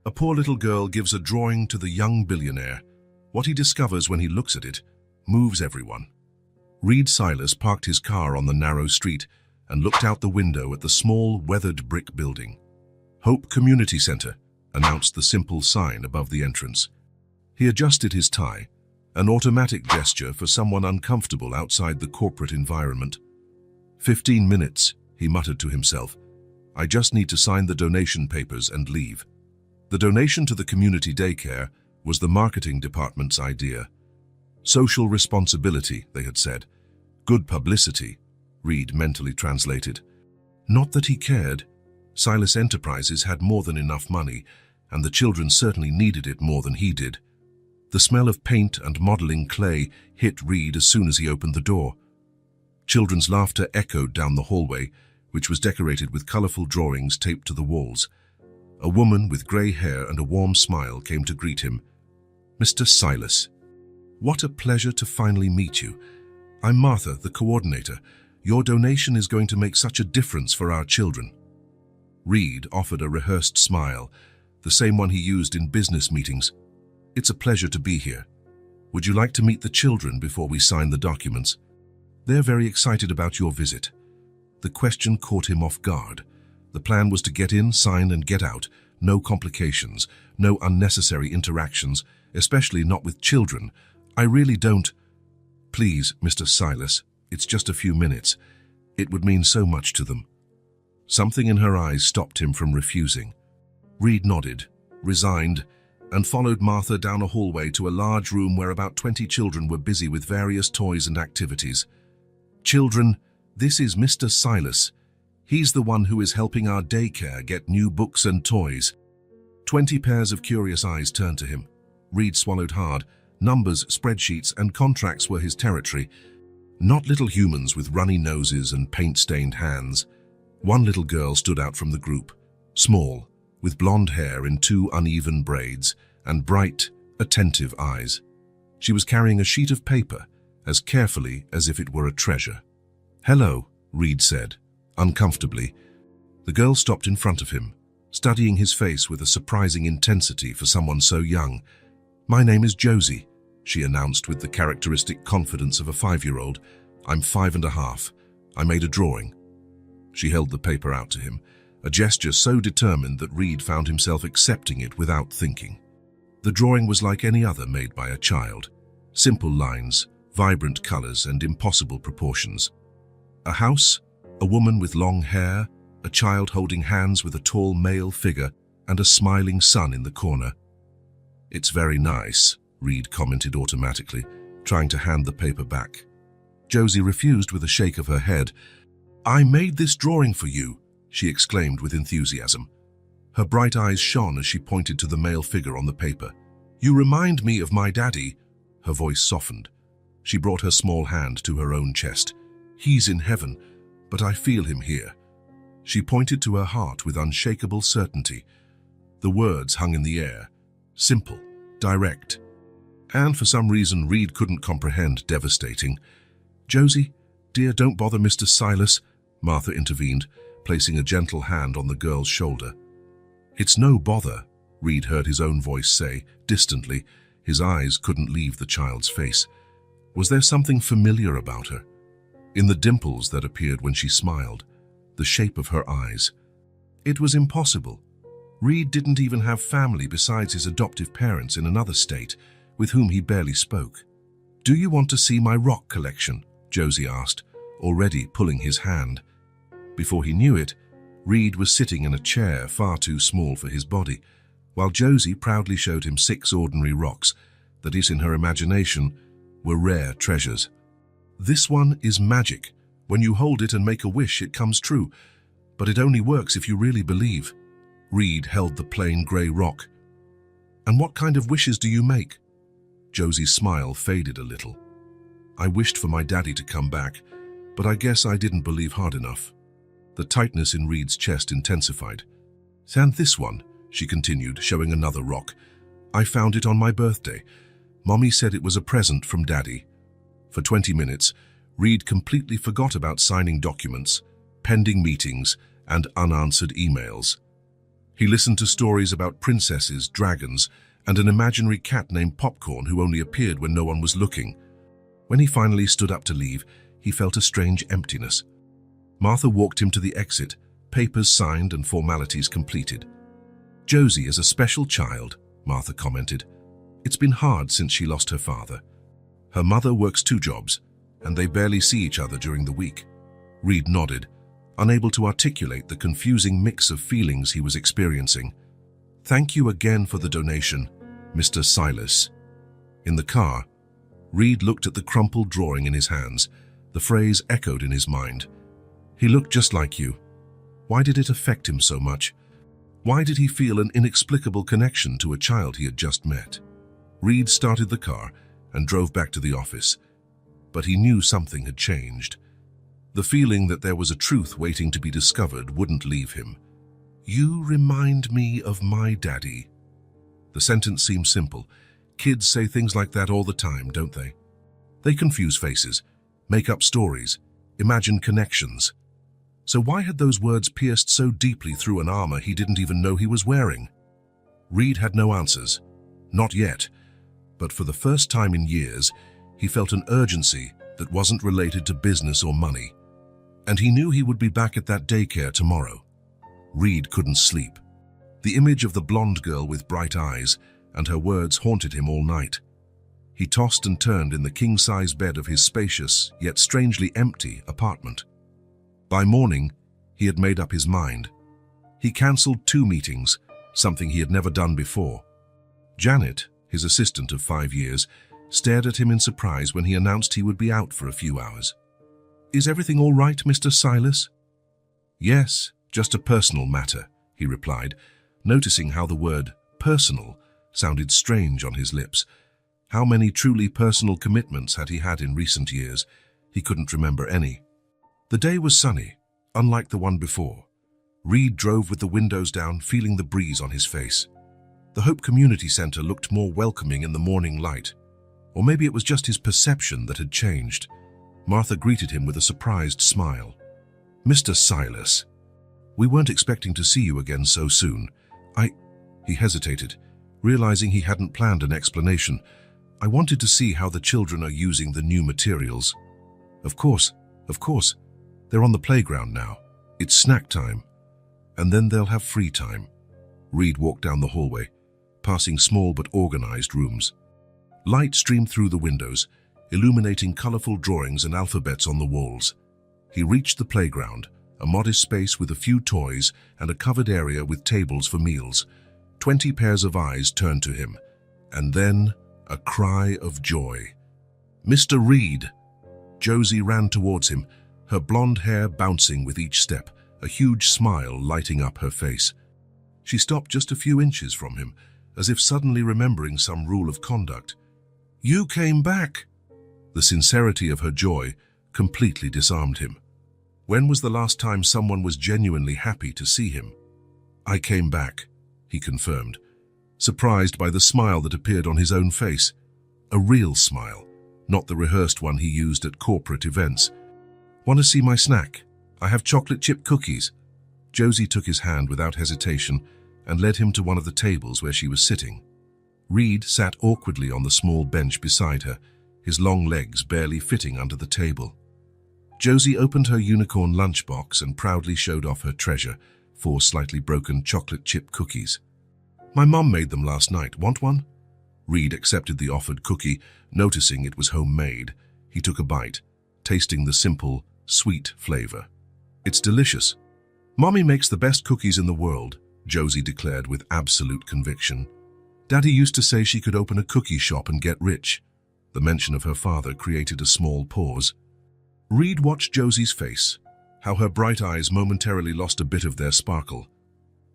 A poor little girl gives a drawing to the young billionaire. What he discovers when he looks at it moves everyone. Reed Silas parked his car on the narrow street and looked out the window at the small, weathered brick building. Hope Community Center, announced the simple sign above the entrance. He adjusted his tie, an automatic gesture for someone uncomfortable outside the corporate environment. 15 minutes, he muttered to himself. I just need to sign the donation papers and leave. The donation to the community daycare was the marketing department's idea. Social responsibility, they had said. Good publicity, Reed mentally translated. Not that he cared. Silas Enterprises had more than enough money, and the children certainly needed it more than he did. The smell of paint and modeling clay hit Reed as soon as he opened the door. Children's laughter echoed down the hallway, which was decorated with colorful drawings taped to the walls. A woman with gray hair and a warm smile came to greet him. Mr. Silas. What a pleasure to finally meet you. I'm Martha, the coordinator. Your donation is going to make such a difference for our children. Reed offered a rehearsed smile, the same one he used in business meetings. It's a pleasure to be here. Would you like to meet the children before we sign the documents? They're very excited about your visit. The question caught him off guard. The plan was to get in, sign, and get out. No complications, no unnecessary interactions, especially not with children. I really don't. Please, Mr. Silas, it's just a few minutes. It would mean so much to them. Something in her eyes stopped him from refusing. Reed nodded, resigned, and followed Martha down a hallway to a large room where about 20 children were busy with various toys and activities. Children, this is Mr. Silas. He's the one who is helping our daycare get new books and toys. 20 pairs of curious eyes turned to him. Reed swallowed hard. Numbers, spreadsheets, and contracts were his territory. Not little humans with runny noses and paint-stained hands. One little girl stood out from the group, small, with blonde hair in 2 uneven braids and bright, attentive eyes. She was carrying a sheet of paper, as carefully as if it were a treasure. Hello, Reed said, uncomfortably. The girl stopped in front of him, studying his face with a surprising intensity for someone so young. My name is Josie, she announced with the characteristic confidence of a 5-year-old. I'm 5.5. I made a drawing. She held the paper out to him, a gesture so determined that Reed found himself accepting it without thinking. The drawing was like any other made by a child. Simple lines, vibrant colors, and impossible proportions. A house, a woman with long hair, a child holding hands with a tall male figure, and a smiling sun in the corner. It's very nice, Reed commented automatically, trying to hand the paper back. Josie refused with a shake of her head. I made this drawing for you, she exclaimed with enthusiasm. Her bright eyes shone as she pointed to the male figure on the paper. You remind me of my daddy. Her voice softened. She brought her small hand to her own chest. He's in heaven, but I feel him here. She pointed to her heart with unshakable certainty. The words hung in the air, simple, direct, and for some reason Reed couldn't comprehend devastating. Josie, dear, don't bother Mr. Silas, Martha intervened, placing a gentle hand on the girl's shoulder. It's no bother, Reed heard his own voice say, distantly. His eyes couldn't leave the child's face. Was there something familiar about her? In the dimples that appeared when she smiled, the shape of her eyes. It was impossible. Reed didn't even have family besides his adoptive parents in another state, with whom he barely spoke. Do you want to see my rock collection? Josie asked, already pulling his hand. Before he knew it, Reed was sitting in a chair far too small for his body, while Josie proudly showed him 6 ordinary rocks that, in her imagination, were rare treasures. This one is magic. When you hold it and make a wish, it comes true, but it only works if you really believe. Reed held the plain grey rock. And what kind of wishes do you make? Josie's smile faded a little. I wished for my daddy to come back, but I guess I didn't believe hard enough. The tightness in Reed's chest intensified. And this one, she continued, showing another rock. I found it on my birthday. Mommy said it was a present from Daddy. For 20 minutes, Reed completely forgot about signing documents, pending meetings, and unanswered emails. He listened to stories about princesses, dragons, and an imaginary cat named Popcorn who only appeared when no one was looking. When he finally stood up to leave, he felt a strange emptiness. Martha walked him to the exit, papers signed and formalities completed. "Josie is a special child," Martha commented. "It's been hard since she lost her father. Her mother works 2 jobs, and they barely see each other during the week." Reed nodded, unable to articulate the confusing mix of feelings he was experiencing. "Thank you again for the donation, Mr. Silas." In the car, Reed looked at the crumpled drawing in his hands. The phrase echoed in his mind. "He looked just like you." Why did it affect him so much? Why did he feel an inexplicable connection to a child he had just met? Reed started the car and drove back to the office, but he knew something had changed. The feeling that there was a truth waiting to be discovered wouldn't leave him. "You remind me of my daddy." The sentence seemed simple. Kids say things like that all the time, don't they? They confuse faces, make up stories, imagine connections. So why had those words pierced so deeply through an armor he didn't even know he was wearing? Reed had no answers. Not yet. But for the first time in years, he felt an urgency that wasn't related to business or money. And he knew he would be back at that daycare tomorrow. Reed couldn't sleep. The image of the blonde girl with bright eyes and her words haunted him all night. He tossed and turned in the king-size bed of his spacious, yet strangely empty, apartment. By morning, he had made up his mind. He cancelled 2 meetings, something he had never done before. Janet, his assistant of 5 years, stared at him in surprise when he announced he would be out for a few hours. "Is everything all right, Mr. Silas?" "Yes, just a personal matter," he replied, noticing how the word personal sounded strange on his lips. How many truly personal commitments had he had in recent years? He couldn't remember any. The day was sunny, unlike the one before. Reed drove with the windows down, feeling the breeze on his face. The Hope Community Center looked more welcoming in the morning light. Or maybe it was just his perception that had changed. Martha greeted him with a surprised smile. "Mr. Silas, we weren't expecting to see you again so soon. He hesitated, realizing he hadn't planned an explanation. "I wanted to see how the children are using the new materials." Of course. They're on the playground now. It's snack time. And then they'll have free time." Reed walked down the hallway, passing small but organized rooms. Light streamed through the windows, illuminating colorful drawings and alphabets on the walls. He reached the playground, a modest space with a few toys and a covered area with tables for meals. 20 pairs of eyes turned to him, and then a cry of joy. "Mr. Reed!" Josie ran towards him, her blonde hair bouncing with each step, a huge smile lighting up her face. She stopped just a few inches from him, as if suddenly remembering some rule of conduct. "You came back!" The sincerity of her joy completely disarmed him. When was the last time someone was genuinely happy to see him? "I came back," he confirmed, surprised by the smile that appeared on his own face. A real smile, not the rehearsed one he used at corporate events. "Want to see my snack? I have chocolate chip cookies." Josie took his hand without hesitation and led him to one of the tables where she was sitting. Reed sat awkwardly on the small bench beside her, his long legs barely fitting under the table. Josie opened her unicorn lunchbox and proudly showed off her treasure, 4 slightly broken chocolate chip cookies. "My mom made them last night. Want one?" Reed accepted the offered cookie, noticing it was homemade. He took a bite, tasting the simple, sweet flavor. "It's delicious. Mommy makes the best cookies in the world," Josie declared with absolute conviction. "Daddy used to say she could open a cookie shop and get rich." The mention of her father created a small pause. Reed watched Josie's face, how her bright eyes momentarily lost a bit of their sparkle.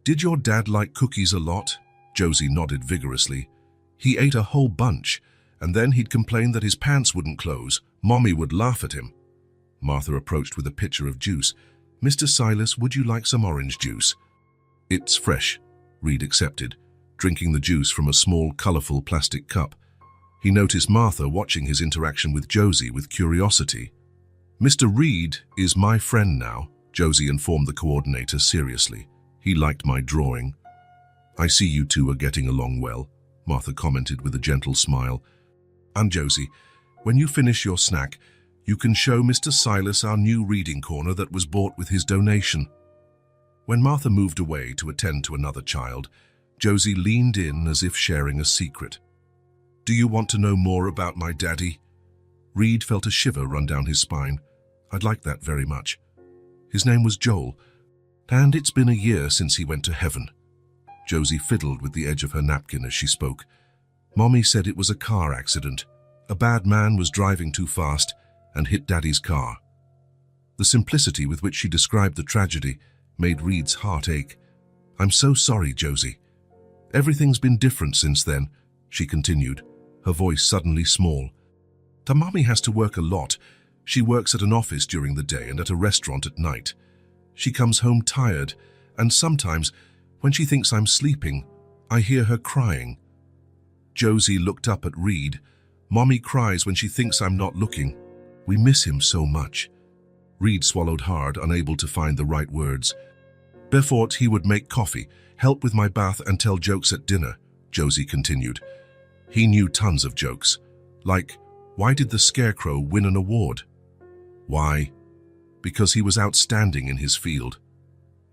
"Did your dad like cookies a lot?" Josie nodded vigorously. "He ate a whole bunch, and then he'd complain that his pants wouldn't close. Mommy would laugh at him." Martha approached with a pitcher of juice. "Mr. Silas, would you like some orange juice?" "It's fresh," Reed accepted, drinking the juice from a small, colorful plastic cup. He noticed Martha watching his interaction with Josie with curiosity. "Mr. Reed is my friend now," Josie informed the coordinator seriously. "He liked my drawing." I see you two are getting along well, Martha commented with a gentle smile. And Josie, when you finish your snack, you can show Mr. Silas our new reading corner that was bought with his donation. When Martha moved away to attend to another child, Josie leaned in as if sharing a secret. Do you want to know more about my daddy? Reed felt a shiver run down his spine. I'd like that very much. His name was Joel, and it's been a year since he went to heaven. Josie fiddled with the edge of her napkin as she spoke. Mommy said it was a car accident. A bad man was driving too fast and hit Daddy's car. The simplicity with which she described the tragedy made Reed's heart ache. I'm so sorry, Josie. Everything's been different since then, she continued, her voice suddenly small. Mommy has to work a lot. She works at an office during the day and at a restaurant at night. She comes home tired, and sometimes, when she thinks I'm sleeping, I hear her crying. Josie looked up at Reed. Mommy cries when she thinks I'm not looking. We miss him so much. Reed swallowed hard, unable to find the right words. Before he would make coffee, help with my bath and tell jokes at dinner, Josie continued. He knew tons of jokes, like, why did the Scarecrow win an award? Why? Because he was outstanding in his field.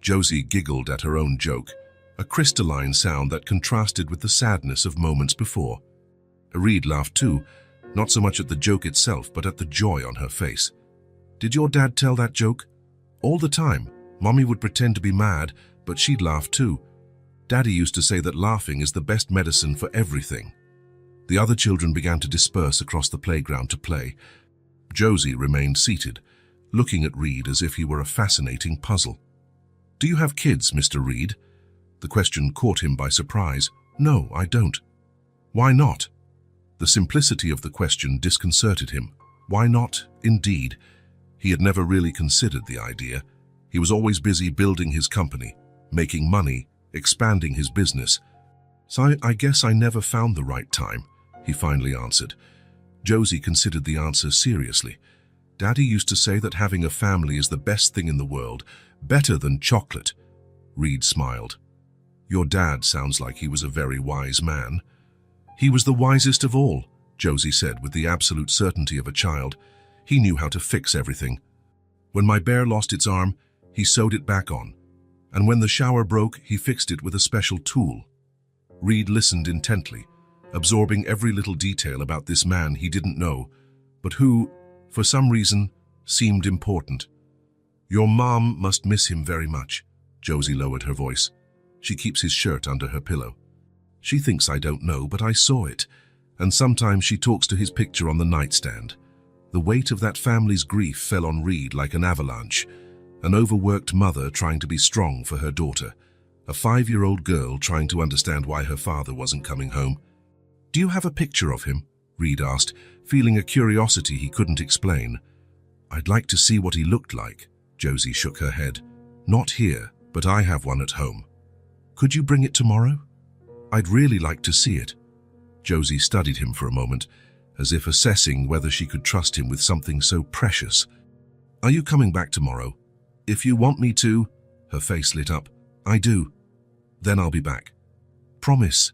Josie giggled at her own joke, a crystalline sound that contrasted with the sadness of moments before. Reed laughed too, not so much at the joke itself, but at the joy on her face. Did your dad tell that joke? All the time. Mommy would pretend to be mad, but she'd laugh too. Daddy used to say that laughing is the best medicine for everything. The other children began to disperse across the playground to play. Josie remained seated, looking at Reed as if he were a fascinating puzzle. Do you have kids, Mr. Reed? The question caught him by surprise. No, I don't. Why not? The simplicity of the question disconcerted him. Why not, indeed? He had never really considered the idea. He was always busy building his company, making money, expanding his business. So I guess I never found the right time, he finally answered. Josie considered the answer seriously. Daddy used to say that having a family is the best thing in the world, better than chocolate. Reed smiled. Your dad sounds like he was a very wise man. He was the wisest of all, Josie said with the absolute certainty of a child. He knew how to fix everything. When my bear lost its arm, he sewed it back on. And when the shower broke, he fixed it with a special tool. Reed listened intently, absorbing every little detail about this man he didn't know, but who, for some reason, seemed important. Your mom must miss him very much, Josie lowered her voice. She keeps his shirt under her pillow. She thinks I don't know, but I saw it, and sometimes she talks to his picture on the nightstand. The weight of that family's grief fell on Reed like an avalanche, an overworked mother trying to be strong for her daughter, a 5-year-old girl trying to understand why her father wasn't coming home. Do you have a picture of him? Reed asked, feeling a curiosity he couldn't explain. I'd like to see what he looked like. Josie shook her head. Not here, but I have one at home. Could you bring it tomorrow? I'd really like to see it. Josie studied him for a moment, as if assessing whether she could trust him with something so precious. Are you coming back tomorrow? If you want me to. Her face lit up. I do. Then I'll be back. Promise.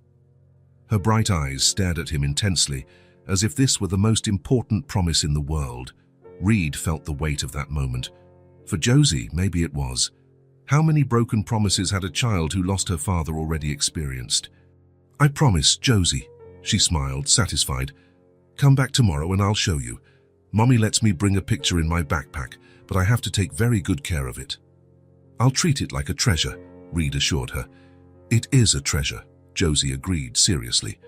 Her bright eyes stared at him intensely, as if this were the most important promise in the world. Reed felt the weight of that moment. For Josie, maybe it was. How many broken promises had a child who lost her father already experienced? I promise, Josie, she smiled, satisfied. Come back tomorrow and I'll show you. Mommy lets me bring a picture in my backpack, but I have to take very good care of it. I'll treat it like a treasure, Reed assured her. It is a treasure, Josie agreed seriously.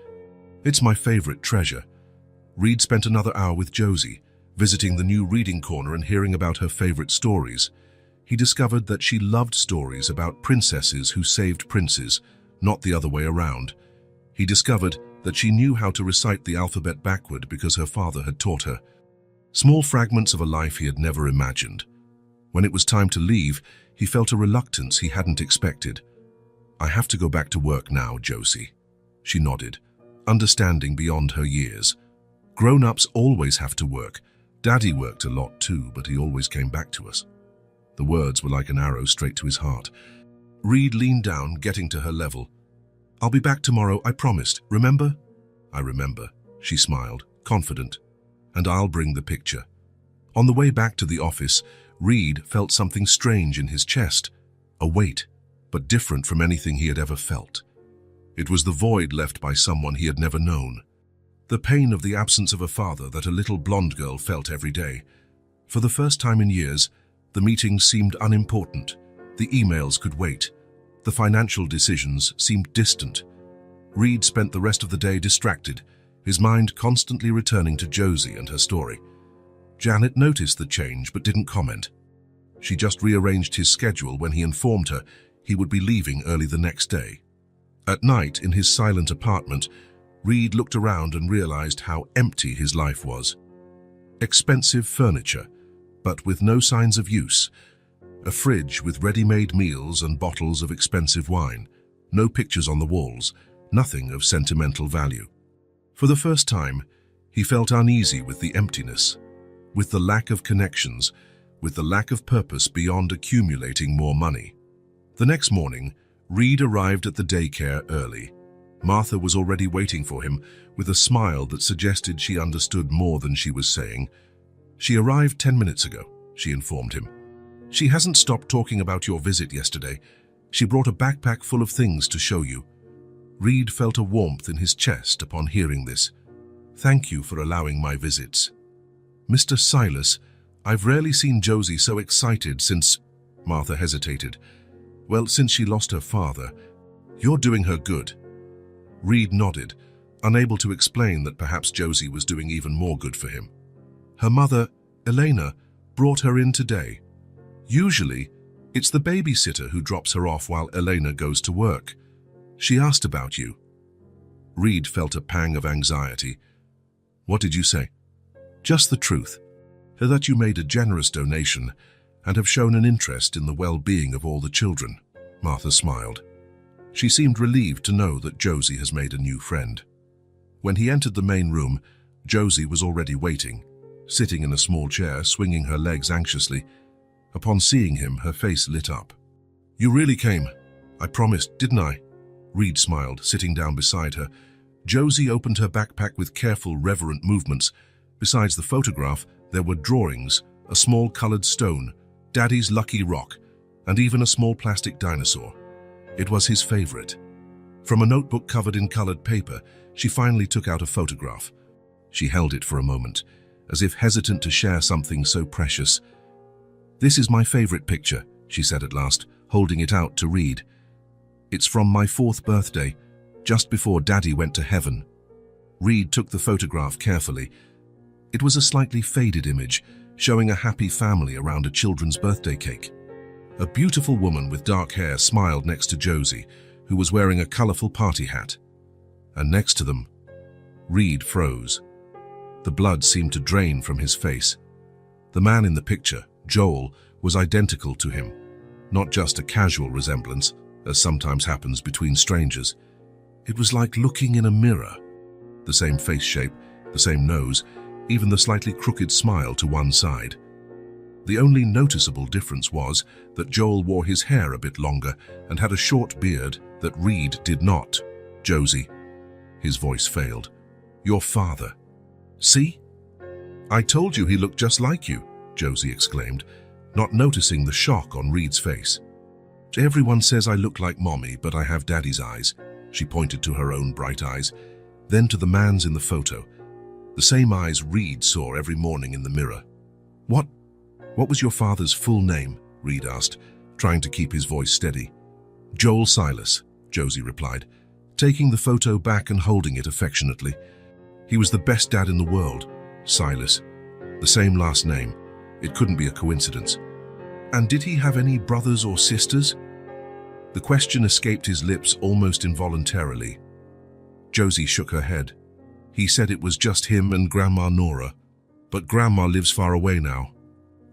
It's my favorite treasure. Reed spent another hour with Josie, visiting the new reading corner and hearing about her favorite stories. He discovered that she loved stories about princesses who saved princes, not the other way around. He discovered that she knew how to recite the alphabet backward because her father had taught her. Small fragments of a life he had never imagined. When it was time to leave, he felt a reluctance he hadn't expected. I have to go back to work now, Josie. She nodded, understanding beyond her years. Grown-ups always have to work. Daddy worked a lot too, but he always came back to us. The words were like an arrow straight to his heart. Reed leaned down, getting to her level. I'll be back tomorrow, I promised. Remember? I remember, she smiled, confident. And I'll bring the picture. On the way back to the office, Reed felt something strange in his chest, a weight, but different from anything he had ever felt. It was the void left by someone he had never known. The pain of the absence of a father that a little blonde girl felt every day. For the first time in years, the meetings seemed unimportant. The emails could wait. The financial decisions seemed distant. Reed spent the rest of the day distracted, his mind constantly returning to Josie and her story. Janet noticed the change but didn't comment. She just rearranged his schedule when he informed her he would be leaving early the next day. At night, in his silent apartment, Reed looked around and realized how empty his life was. Expensive furniture, but with no signs of use. A fridge with ready-made meals and bottles of expensive wine. No pictures on the walls, nothing of sentimental value. For the first time, he felt uneasy with the emptiness, with the lack of connections, with the lack of purpose beyond accumulating more money. The next morning, Reed arrived at the daycare early. Martha was already waiting for him, with a smile that suggested she understood more than she was saying. She arrived 10 minutes ago, she informed him. She hasn't stopped talking about your visit yesterday. She brought a backpack full of things to show you. Reed felt a warmth in his chest upon hearing this. Thank you for allowing my visits. Mr. Silas, I've rarely seen Josie so excited since... Martha hesitated. Well, since she lost her father. You're doing her good. Reed nodded, unable to explain that perhaps Josie was doing even more good for him. Her mother, Elena, brought her in today. Usually, it's the babysitter who drops her off while Elena goes to work. She asked about you. Reed felt a pang of anxiety. What did you say? Just the truth. That you made a generous donation and have shown an interest in the well-being of all the children. Martha smiled. She seemed relieved to know that Josie has made a new friend. When he entered the main room, Josie was already waiting, sitting in a small chair, swinging her legs anxiously. Upon seeing him, her face lit up. You really came. I promised, didn't I? Reed smiled, sitting down beside her. Josie opened her backpack with careful, reverent movements. Besides the photograph, there were drawings, a small colored stone, Daddy's lucky rock, and even a small plastic dinosaur. It was his favorite. From a notebook covered in colored paper, she finally took out a photograph. She held it for a moment, as if hesitant to share something so precious. This is my favorite picture, she said at last, holding it out to Reed. It's from my 4th birthday, just before Daddy went to heaven. Reed took the photograph carefully. It was a slightly faded image, showing a happy family around a children's birthday cake. A beautiful woman with dark hair smiled next to Josie, who was wearing a colorful party hat. And next to them, Reed froze. The blood seemed to drain from his face. The man in the picture, Joel, was identical to him. Not just a casual resemblance, as sometimes happens between strangers. It was like looking in a mirror. The same face shape, the same nose, even the slightly crooked smile to one side. The only noticeable difference was that Joel wore his hair a bit longer and had a short beard that Reed did not. Josie. His voice failed. Your father. See? I told you he looked just like you, Josie exclaimed, not noticing the shock on Reed's face. Everyone says I look like Mommy, but I have Daddy's eyes. She pointed to her own bright eyes, then to the man's in the photo. The same eyes Reed saw every morning in the mirror. What was your father's full name? Reed asked, trying to keep his voice steady. Joel Silas, Josie replied, taking the photo back and holding it affectionately. He was the best dad in the world, Silas. The same last name. It couldn't be a coincidence. And did he have any brothers or sisters? The question escaped his lips almost involuntarily. Josie shook her head. He said it was just him and Grandma Nora. But Grandma lives far away now.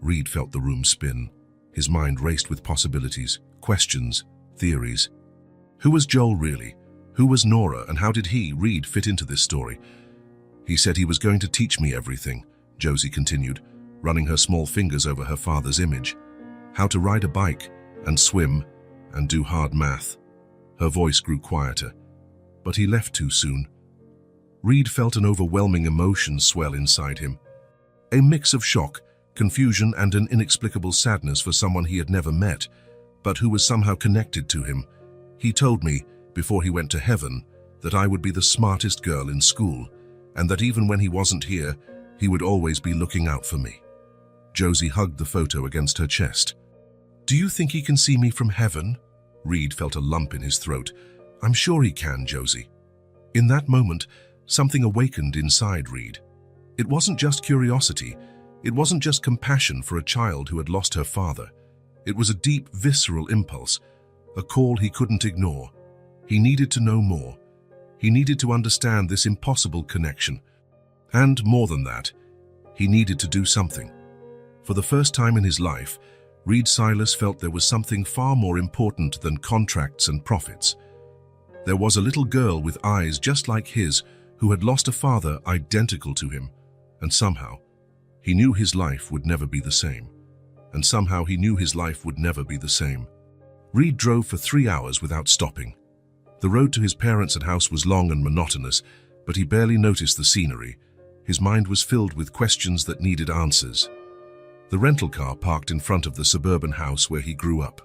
Reed felt the room spin. His mind raced with possibilities, questions, theories. Who was Joel really? Who was Nora, and how did he, Reed, fit into this story? He said he was going to teach me everything, Josie continued, running her small fingers over her father's image. How to ride a bike, and swim, and do hard math. Her voice grew quieter. but he left too soon. Reed felt an overwhelming emotion swell inside him. A mix of shock, confusion, and an inexplicable sadness for someone he had never met, but who was somehow connected to him. He told me, before he went to heaven, that I would be the smartest girl in school, and that even when he wasn't here, he would always be looking out for me. Josie hugged the photo against her chest. "Do you think he can see me from heaven?" Reed felt a lump in his throat. "I'm sure he can, Josie." In that moment, something awakened inside Reed. It wasn't just curiosity. It wasn't just compassion for a child who had lost her father. It was a deep, visceral impulse, a call he couldn't ignore. He needed to know more. He needed to understand this impossible connection. And more than that, he needed to do something. For the first time in his life, Reed Silas felt there was something far more important than contracts and profits. There was a little girl with eyes just like his who had lost a father identical to him, and somehow, he knew his life would never be the same. Reed drove for 3 hours without stopping. The road to his parents' house was long and monotonous, but he barely noticed the scenery. His mind was filled with questions that needed answers. The rental car parked in front of the suburban house where he grew up.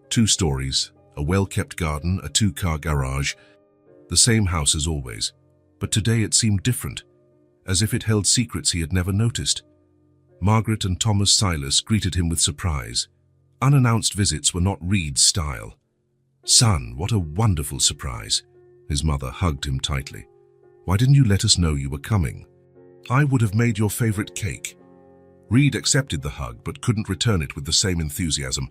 2 stories, a well-kept garden, a 2-car garage. The same house as always, but today it seemed different, as if it held secrets he had never noticed. Margaret and Thomas Silas greeted him with surprise. Unannounced visits were not Reed's style. "Son, what a wonderful surprise." His mother hugged him tightly. "Why didn't you let us know you were coming? I would have made your favorite cake." Reed accepted the hug but couldn't return it with the same enthusiasm.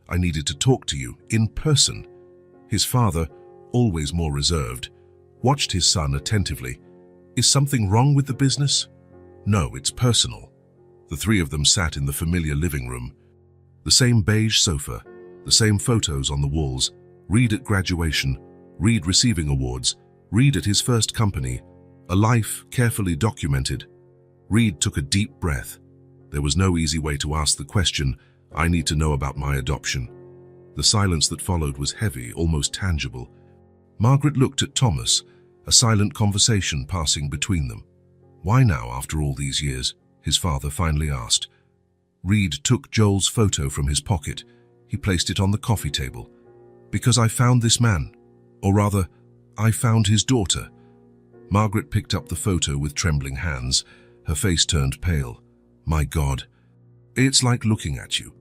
"I needed to talk to you, in person." His father, always more reserved, watched his son attentively. "Is something wrong with the business?" "No, it's personal." The 3 of them sat in the familiar living room. The same beige sofa, the same photos on the walls. Reed at graduation, Reed receiving awards, Reed at his first company, a life carefully documented. Reed took a deep breath. There was no easy way to ask the question, "I need to know about my adoption." The silence that followed was heavy, almost tangible. Margaret looked at Thomas, a silent conversation passing between them. "Why now, after all these years?" his father finally asked. Reed took Joel's photo from his pocket. He placed it on the coffee table. "Because I found this man. Or rather, I found his daughter." Margaret picked up the photo with trembling hands. Her face turned pale. "My God, it's like looking at you."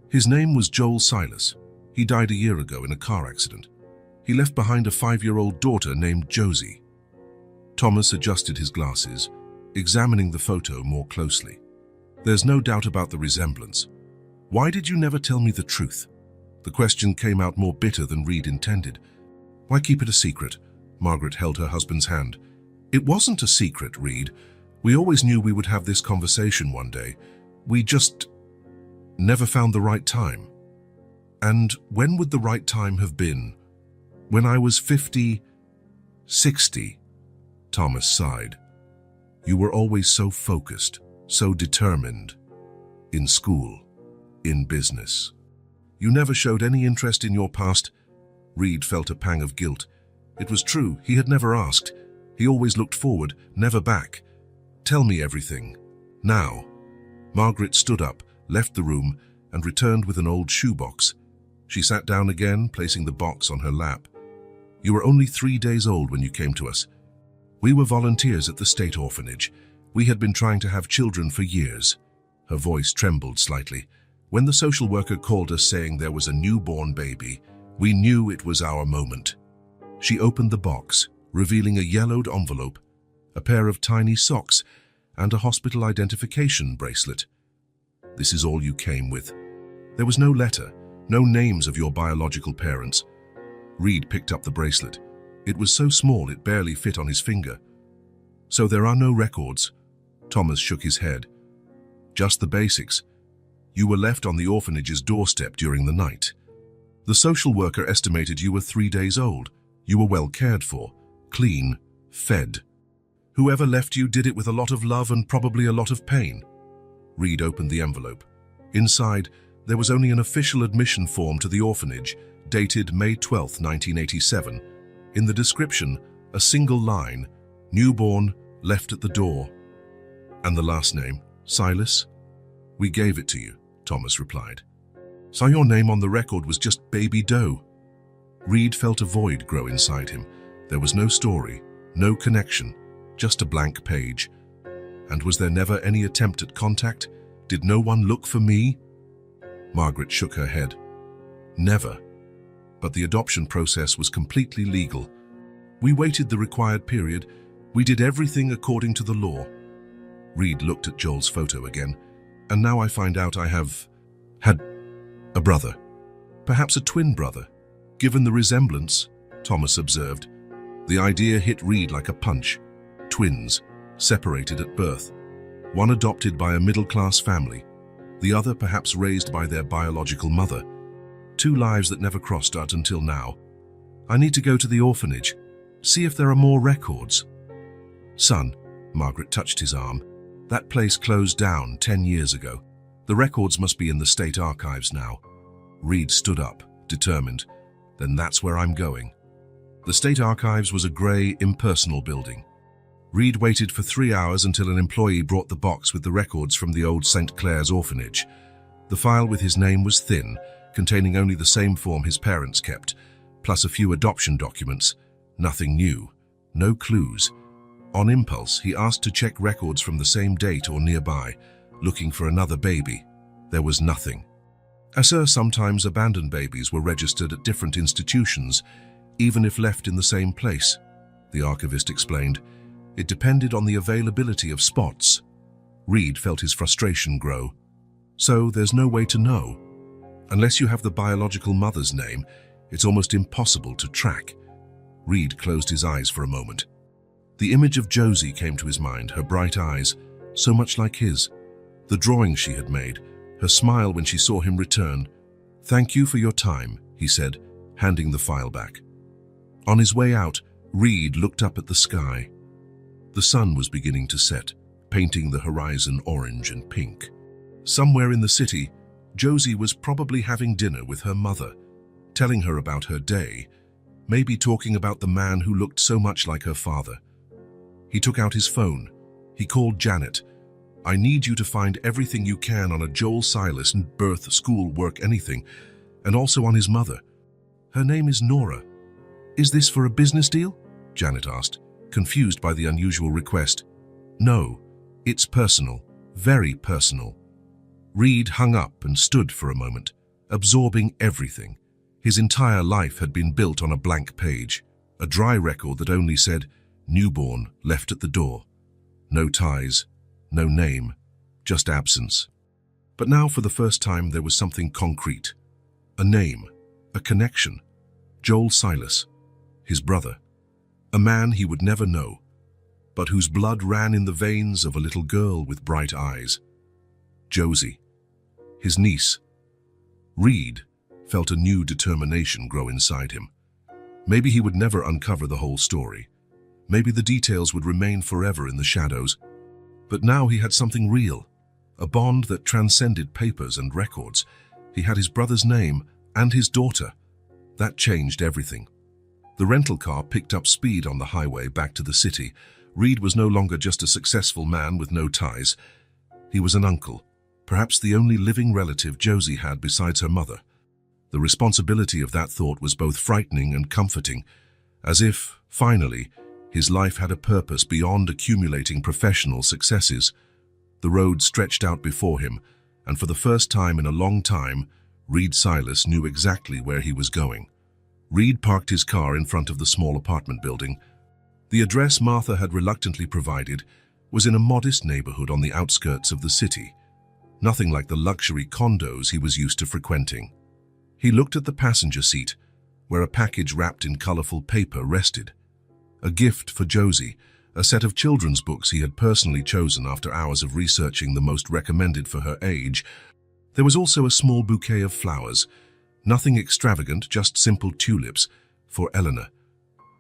His name was Joel Silas. He died a year ago in a car accident. He left behind a 5-year-old daughter named Josie. Thomas adjusted his glasses, examining the photo more closely. "There's no doubt about the resemblance. Why did you never tell me the truth?" The question came out more bitter than Reed intended. "Why keep it a secret?" Margaret held her husband's hand. "It wasn't a secret, Reed. We always knew we would have this conversation one day. We just never found the right time." "And when would the right time have been?" "When I was 50, 60, Thomas sighed. "You were always so focused, so determined. In school, in business. You never showed any interest in your past." Reed felt a pang of guilt. It was true, he had never asked. He always looked forward, never back. "Tell me everything. Now." Margaret stood up, left the room, and returned with an old shoebox. She sat down again, placing the box on her lap. "You were only 3 days old when you came to us. We were volunteers at the state orphanage. We had been trying to have children for years." Her voice trembled slightly. "When the social worker called us saying there was a newborn baby, we knew it was our moment." She opened the box, revealing a yellowed envelope, a pair of tiny socks, and a hospital identification bracelet. "This is all you came with." There was no letter, no names of your biological parents. Reed picked up the bracelet. It was so small it barely fit on his finger. "So there are no records?" Thomas shook his head. "Just the basics. You were left on the orphanage's doorstep during the night. The social worker estimated you were 3 days old. You were well cared for, clean, fed. Whoever left you did it with a lot of love and probably a lot of pain." Reed opened the envelope. Inside, there was only an official admission form to the orphanage, dated May 12, 1987. In the description, a single line, newborn, left at the door. And the last name, Silas? We gave it to you, Thomas replied. So your name on the record was just Baby Doe. Reed felt a void grow inside him. There was no story, no connection, just a blank page. And was there never any attempt at contact? Did no one look for me? Margaret shook her head. Never. But the adoption process was completely legal. We waited the required period. We did everything according to the law. Reed looked at Joel's photo again. And now I find out I have had a brother. Perhaps a twin brother. Given the resemblance, Thomas observed. The idea hit Reed like a punch. Twins, separated at birth. One adopted by a middle-class family. The other perhaps raised by their biological mother. Two lives that never crossed out until now. I need to go to the orphanage. See if there are more records. Son, Margaret touched his arm. That place closed down 10 years ago. The records must be in the state archives now. Reed stood up, determined. Then that's where I'm going. The state archives was a grey, impersonal building. Reed waited for 3 hours until an employee brought the box with the records from the old St. Clair's orphanage. The file with his name was thin, containing only the same form his parents kept, plus a few adoption documents. Nothing new. No clues. On impulse, he asked to check records from the same date or nearby, looking for another baby. There was nothing. Sometimes abandoned babies were registered at different institutions, even if left in the same place, the archivist explained. It depended on the availability of spots. Reed felt his frustration grow. So there's no way to know. Unless you have the biological mother's name, it's almost impossible to track. Reed closed his eyes for a moment. The image of Josie came to his mind, her bright eyes, so much like his. The drawing she had made, her smile when she saw him return. Thank you for your time, he said, handing the file back. On his way out, Reed looked up at the sky. The sun was beginning to set, painting the horizon orange and pink. Somewhere in the city, Josie was probably having dinner with her mother, telling her about her day, maybe talking about the man who looked so much like her father. He took out his phone. He called Janet. I need you to find everything you can on a Joel Silas and birth, school, work, anything, and also on his mother. Her name is Nora. Is this for a business deal? Janet asked, confused by the unusual request. No, it's personal, very personal. Reed hung up and stood for a moment, absorbing everything. His entire life had been built on a blank page, a dry record that only said, newborn, left at the door. No ties, no name, just absence. But now for the first time there was something concrete. A name, a connection. Joel Silas, his brother. A man he would never know, but whose blood ran in the veins of a little girl with bright eyes. Josie, his niece. Reed felt a new determination grow inside him. Maybe he would never uncover the whole story. Maybe the details would remain forever in the shadows. But now he had something real, a bond that transcended papers and records. He had his brother's name and his daughter. That changed everything. The rental car picked up speed on the highway back to the city. Reed was no longer just a successful man with no ties. He was an uncle, perhaps the only living relative Josie had besides her mother. The responsibility of that thought was both frightening and comforting, as if, finally, his life had a purpose beyond accumulating professional successes. The road stretched out before him, and for the first time in a long time, Reed Silas knew exactly where he was going. Reed parked his car in front of the small apartment building. The address Martha had reluctantly provided was in a modest neighborhood on the outskirts of the city, nothing like the luxury condos he was used to frequenting. He looked at the passenger seat, where a package wrapped in colorful paper rested. A gift for Josie, a set of children's books he had personally chosen after hours of researching the most recommended for her age. There was also a small bouquet of flowers, nothing extravagant, just simple tulips, for Eleanor.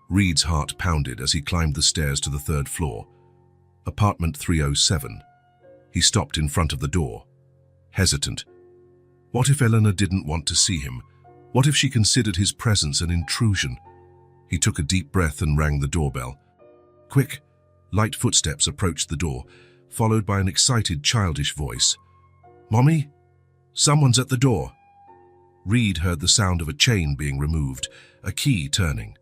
Reed's heart pounded as he climbed the stairs to the third floor. Apartment 307. He stopped in front of the door, hesitant. What if Eleanor didn't want to see him? What if she considered his presence an intrusion? He took a deep breath and rang the doorbell. Quick, light footsteps approached the door, followed by an excited, childish voice. "Mommy? Someone's at the door." Reed heard the sound of a chain being removed, a key turning.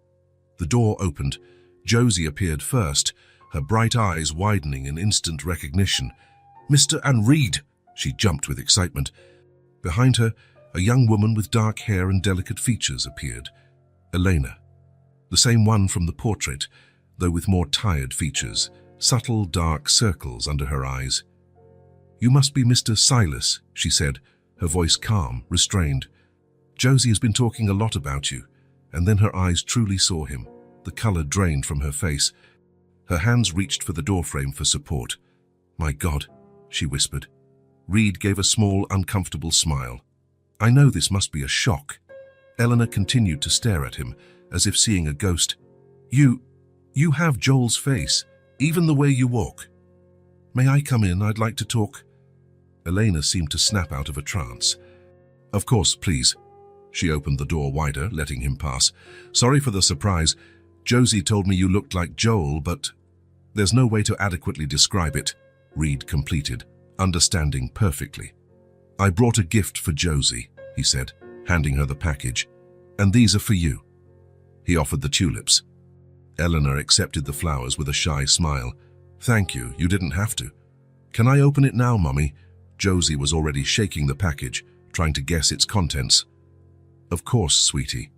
The door opened. Josie appeared first, her bright eyes widening in instant recognition. "Mr. and Reed!" She jumped with excitement. Behind her, a young woman with dark hair and delicate features appeared. Elena. The same one from the portrait, though with more tired features, subtle dark circles under her eyes. "You must be Mr. Silas," she said, her voice calm, restrained. "Josie has been talking a lot about you." And then her eyes truly saw him. The color drained from her face. Her hands reached for the doorframe for support. "My God," she whispered. Reed gave a small, uncomfortable smile. "I know this must be a shock." Eleanor continued to stare at him, as if seeing a ghost. You have Joel's face, even the way you walk." "May I come in? I'd like to talk." Elena seemed to snap out of a trance. "Of course, please." She opened the door wider, letting him pass. "Sorry for the surprise. Josie told me you looked like Joel, but there's no way to adequately describe it," Reed completed, understanding perfectly. "I brought a gift for Josie," he said, handing her the package. "And these are for you." He offered the tulips. Eleanor accepted the flowers with a shy smile. "Thank you, you didn't have to." "Can I open it now, Mummy?" Josie was already shaking the package, trying to guess its contents. "Of course, sweetie."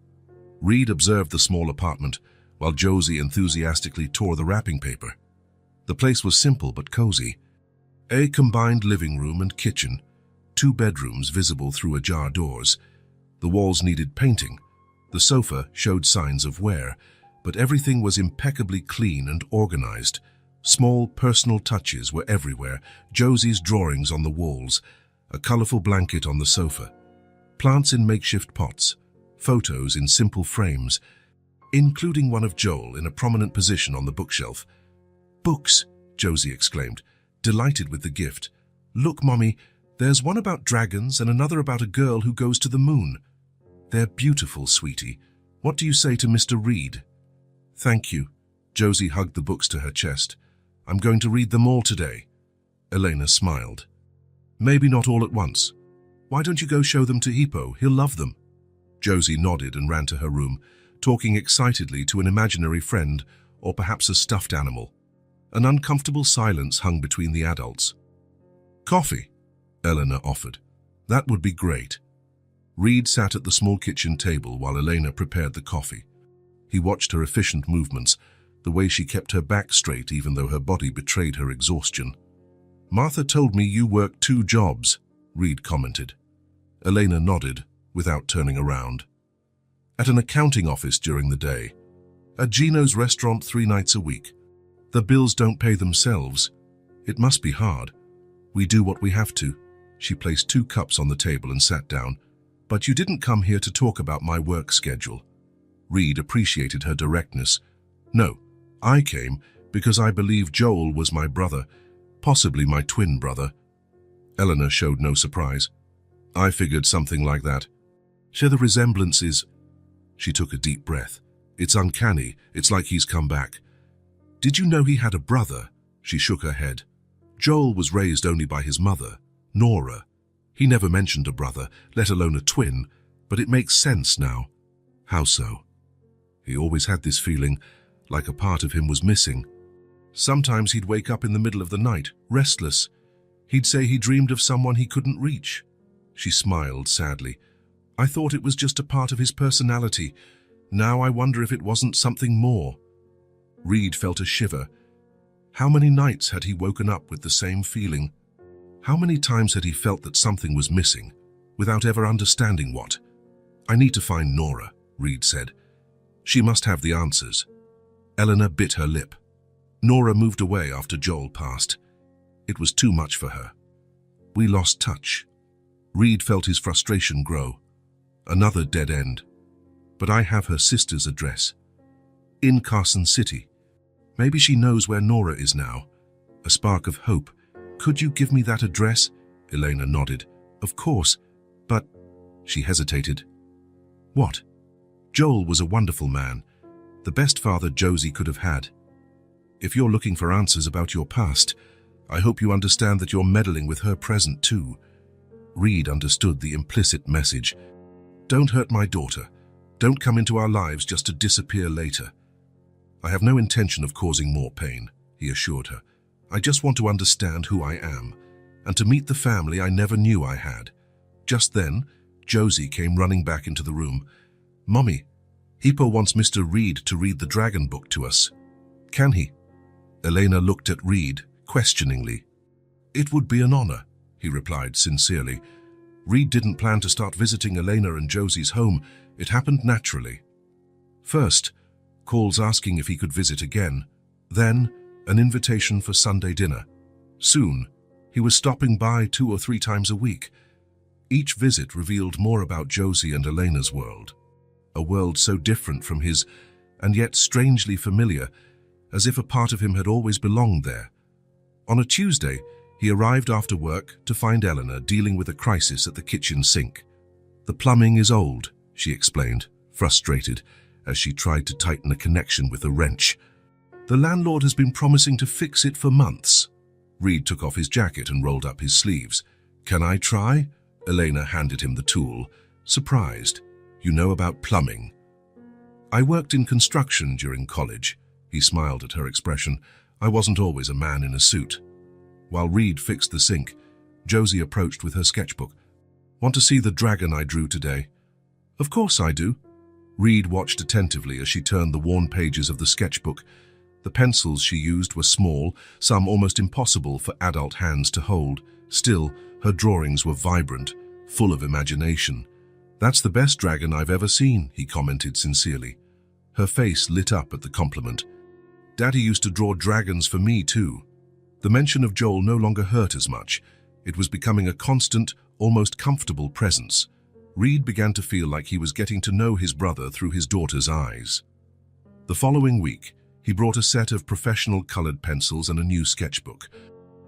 Reed observed the small apartment, while Josie enthusiastically tore the wrapping paper. The place was simple but cozy. A combined living room and kitchen, 2 bedrooms visible through ajar doors. The walls needed painting. The sofa showed signs of wear, but everything was impeccably clean and organized. Small personal touches were everywhere. Josie's drawings on the walls, a colorful blanket on the sofa, plants in makeshift pots, photos in simple frames, including one of Joel in a prominent position on the bookshelf. "Books!" Josie exclaimed, delighted with the gift. "Look, Mommy, there's one about dragons and another about a girl who goes to the moon. They're beautiful, sweetie. What do you say to Mr. Reed?" "Thank you." Josie hugged the books to her chest. "I'm going to read them all today." Elena smiled. "Maybe not all at once. Why don't you go show them to Hippo? He'll love them." Josie nodded and ran to her room, talking excitedly to an imaginary friend or perhaps a stuffed animal. An uncomfortable silence hung between the adults. "Coffee?" Eleanor offered. "That would be great." Reed sat at the small kitchen table while Elena prepared the coffee. He watched her efficient movements, the way she kept her back straight even though her body betrayed her exhaustion. "Martha told me you work 2 jobs, Reed commented. Elena nodded, without turning around. "At an accounting office during the day. At Gino's restaurant 3 nights a week. The bills don't pay themselves. It must be hard. We do what we have to." She placed 2 cups on the table and sat down. "But you didn't come here to talk about my work schedule." Reed appreciated her directness. "No, I came because I believe Joel was my brother, possibly my twin brother." Eleanor showed no surprise. "I figured something like that. Share the resemblances." She took a deep breath. "It's uncanny. It's like he's come back." "Did you know he had a brother?" She shook her head. "Joel was raised only by his mother, Nora. He never mentioned a brother, let alone a twin, but it makes sense now." "How so?" "He always had this feeling, like a part of him was missing. Sometimes he'd wake up in the middle of the night, restless. He'd say he dreamed of someone he couldn't reach." She smiled sadly. "I thought it was just a part of his personality. Now I wonder if it wasn't something more." Reed felt a shiver. How many nights had he woken up with the same feeling? How many times had he felt that something was missing, without ever understanding what? "I need to find Nora," Reed said. "She must have the answers." Eleanor bit her lip. Nora moved away after Joel passed. It was too much for her. We lost touch. Reed felt his frustration grow. Another dead end. But I have her sister's address. In Carson City. Maybe she knows where Nora is now. A spark of hope. "Could you give me that address?" Elena nodded. "Of course, but..." She hesitated. "What?" "Joel was a wonderful man. The best father Josie could have had. If you're looking for answers about your past, I hope you understand that you're meddling with her present too. Reed understood the implicit message. Don't hurt my daughter. Don't come into our lives just to disappear later. I have no intention of causing more pain, he assured her. I just want to understand who I am, and to meet the family I never knew I had. Just then, Josie came running back into the room. Mommy, Hippo wants Mr. Reed to read the dragon book to us. Can he? Elena looked at Reed questioningly. It would be an honor, he replied sincerely. Reed didn't plan to start visiting Elena and Josie's home. It happened naturally. First, calls asking if he could visit again. Then, an invitation for Sunday dinner. Soon, he was stopping by 2 or 3 times a week. Each visit revealed more about Josie and Elena's world. A world so different from his, and yet strangely familiar, as if a part of him had always belonged there. On a Tuesday, he arrived after work to find Eleanor dealing with a crisis at the kitchen sink. The plumbing is old, she explained, frustrated, as she tried to tighten a connection with a wrench. The landlord has been promising to fix it for months. Reed took off his jacket and rolled up his sleeves. Can I try? Elena handed him the tool, surprised. You know about plumbing? I worked in construction during college. He smiled at her expression. I wasn't always a man in a suit. While Reed fixed the sink, Josie approached with her sketchbook. Want to see the dragon I drew today? Of course I do. Reed watched attentively as she turned the worn pages of the sketchbook. The pencils she used were small, some almost impossible for adult hands to hold. Still, her drawings were vibrant, full of imagination. That's the best dragon I've ever seen, he commented sincerely. Her face lit up at the compliment. Daddy used to draw dragons for me too. The mention of Joel no longer hurt as much. It was becoming a constant, almost comfortable presence. Reed began to feel like he was getting to know his brother through his daughter's eyes. The following week, he brought a set of professional colored pencils and a new sketchbook.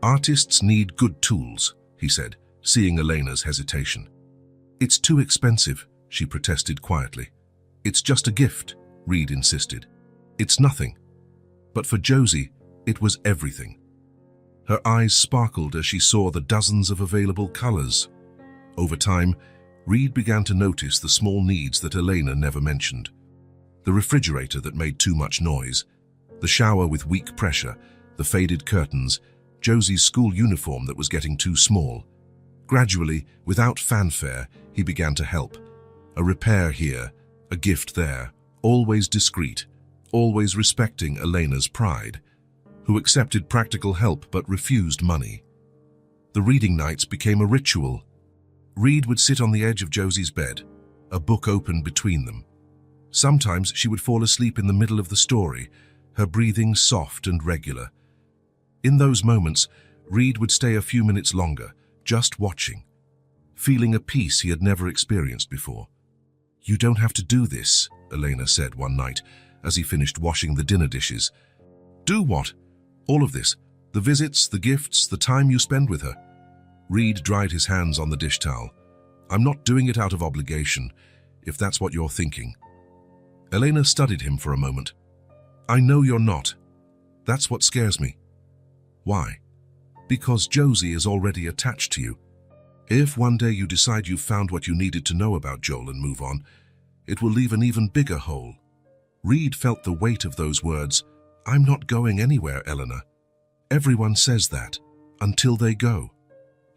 Artists need good tools, he said, seeing Elena's hesitation. It's too expensive, she protested quietly. It's just a gift, Reed insisted. It's nothing. But for Josie, it was everything. Her eyes sparkled as she saw the dozens of available colors. Over time, Reed began to notice the small needs that Elena never mentioned. The refrigerator that made too much noise, the shower with weak pressure, the faded curtains, Josie's school uniform that was getting too small. Gradually, without fanfare, he began to help. A repair here, a gift there, always discreet, always respecting Elena's pride, who accepted practical help but refused money. The reading nights became a ritual. Reed would sit on the edge of Josie's bed, a book open between them. Sometimes she would fall asleep in the middle of the story, her breathing soft and regular. In those moments, Reed would stay a few minutes longer, just watching, feeling a peace he had never experienced before. You don't have to do this, Elena said one night, as he finished washing the dinner dishes. Do what? All of this, the visits, the gifts, the time you spend with her. Reed dried his hands on the dish towel. I'm not doing it out of obligation, if that's what you're thinking. Elena studied him for a moment. I know you're not. That's what scares me. Why? Because Josie is already attached to you. If one day you decide you've found what you needed to know about Joel and move on, it will leave an even bigger hole. Reed felt the weight of those words. I'm not going anywhere, Eleanor. Everyone says that, until they go.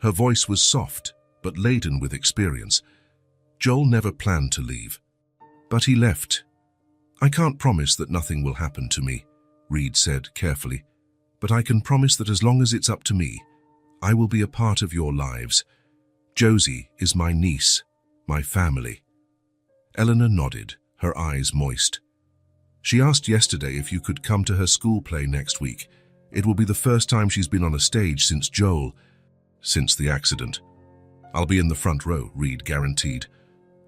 Her voice was soft, but laden with experience. Joel never planned to leave. But he left. I can't promise that nothing will happen to me, Reed said carefully. But I can promise that as long as it's up to me, I will be a part of your lives. Josie is my niece, my family. Eleanor nodded, her eyes moist. She asked yesterday if you could come to her school play next week. It will be the first time she's been on a stage since the accident. I'll be in the front row, Reed guaranteed.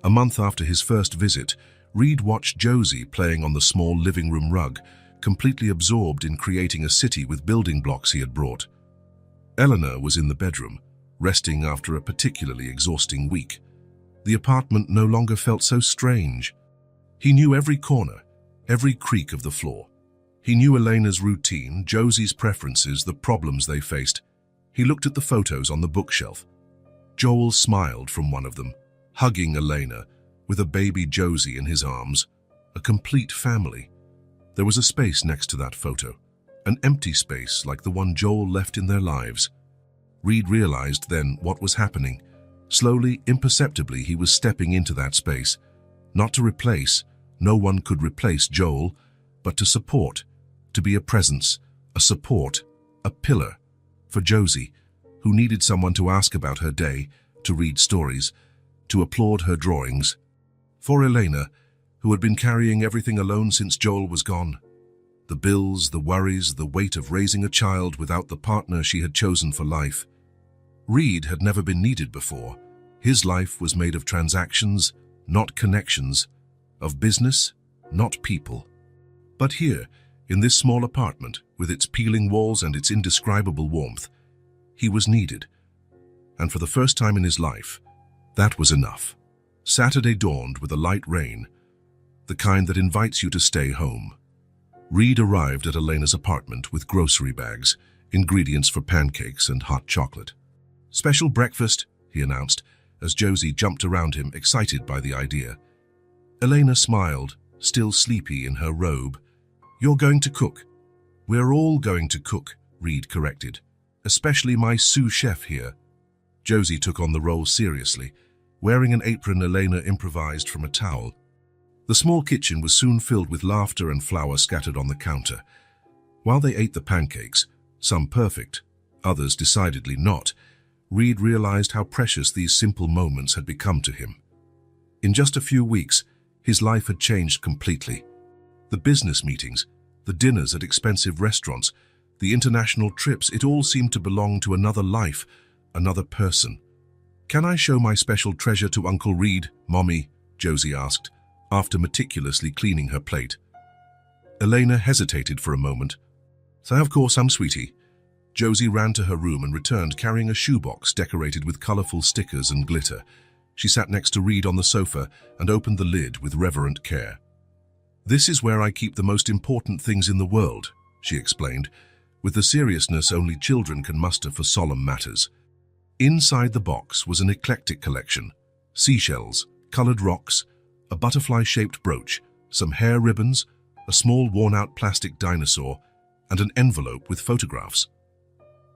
A month after his first visit, Reed watched Josie playing on the small living room rug, completely absorbed in creating a city with building blocks he had brought. Eleanor was in the bedroom, resting after a particularly exhausting week. The apartment no longer felt so strange. He knew every corner, every creak of the floor. He knew Elena's routine, Josie's preferences, the problems they faced. He looked at the photos on the bookshelf. Joel smiled from one of them, hugging Elena, with a baby Josie in his arms. A complete family. There was a space next to that photo, an empty space like the one Joel left in their lives. Reed realized then what was happening. Slowly, imperceptibly, he was stepping into that space. Not to replace, no one could replace Joel, but to support, to be a presence, a support, a pillar for Josie, who needed someone to ask about her day, to read stories, to applaud her drawings. For Elena, who had been carrying everything alone since Joel was gone. The bills, the worries, the weight of raising a child without the partner she had chosen for life. Reed had never been needed before. His life was made of transactions, not connections, of business, not people. But here, in this small apartment, with its peeling walls and its indescribable warmth, he was needed. And for the first time in his life, that was enough. Saturday dawned with a light rain, the kind that invites you to stay home. Reed arrived at Elena's apartment with grocery bags, ingredients for pancakes and hot chocolate. "Special breakfast," he announced, as Josie jumped around him, excited by the idea. Elena smiled, still sleepy in her robe. "You're going to cook." "We're all going to cook," Reed corrected. "Especially my sous chef here." Josie took on the role seriously. Wearing an apron, Elena improvised from a towel. The small kitchen was soon filled with laughter and flour scattered on the counter. While they ate the pancakes, some perfect, others decidedly not, Reed realized how precious these simple moments had become to him. In just a few weeks, his life had changed completely. The business meetings, the dinners at expensive restaurants, the international trips, it all seemed to belong to another life, another person. "Can I show my special treasure to Uncle Reed, Mommy?" Josie asked, after meticulously cleaning her plate. Elena hesitated for a moment. "So of course, sweetie." Josie ran to her room and returned carrying a shoebox decorated with colorful stickers and glitter. She sat next to Reed on the sofa and opened the lid with reverent care. "This is where I keep the most important things in the world," she explained, with the seriousness only children can muster for solemn matters. Inside the box was an eclectic collection: seashells, colored rocks, a butterfly-shaped brooch, some hair ribbons, a small worn-out plastic dinosaur, and an envelope with photographs.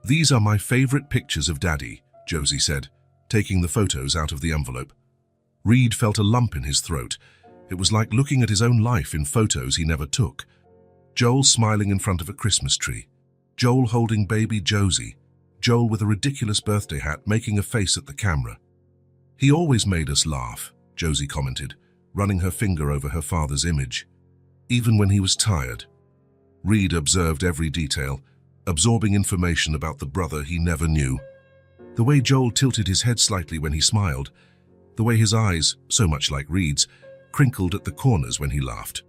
"These are my favorite pictures of Daddy," Josie said, taking the photos out of the envelope. Reed felt a lump in his throat. It was like looking at his own life in photos he never took. Joel smiling in front of a Christmas tree. Joel holding baby Josie. Joel with a ridiculous birthday hat making a face at the camera. "He always made us laugh," Josie commented, running her finger over her father's image. "Even when he was tired." Reed observed every detail, absorbing information about the brother he never knew. The way Joel tilted his head slightly when he smiled, the way his eyes, so much like Reed's, crinkled at the corners when he laughed.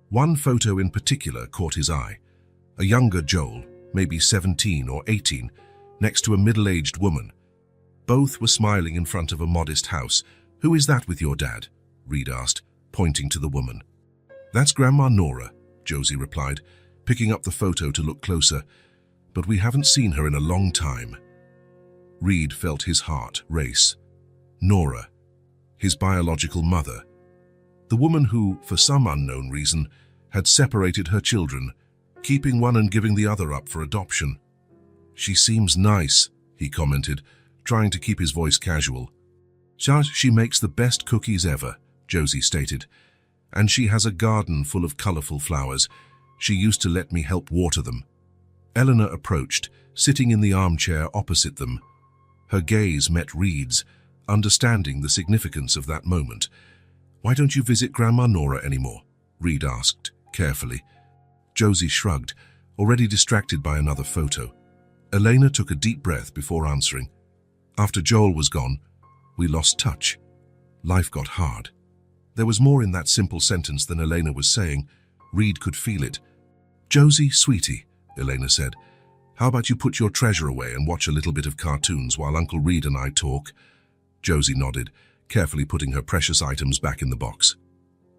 One photo in particular caught his eye. A younger Joel, maybe 17 or 18, next to a middle-aged woman. Both were smiling in front of a modest house. "Who is that with your dad?" Reed asked, pointing to the woman. "That's Grandma Nora," Josie replied, picking up the photo to look closer. "But we haven't seen her in a long time." Reed felt his heart race. Nora, his biological mother. The woman who, for some unknown reason, had separated her children, keeping one and giving the other up for adoption. "She seems nice," he commented, trying to keep his voice casual. "She makes the best cookies ever," Josie stated. "And she has a garden full of colorful flowers. She used to let me help water them." Eleanor approached, sitting in the armchair opposite them. Her gaze met Reed's, understanding the significance of that moment. "Why don't you visit Grandma Nora anymore?" Reed asked, carefully. Josie shrugged, already distracted by another photo. Elena took a deep breath before answering. "After Joel was gone, we lost touch. Life got hard." There was more in that simple sentence than Elena was saying. Reed could feel it. "Josie, sweetie," Elena said, "how about you put your treasure away and watch a little bit of cartoons while Uncle Reed and I talk?" Josie nodded, carefully putting her precious items back in the box.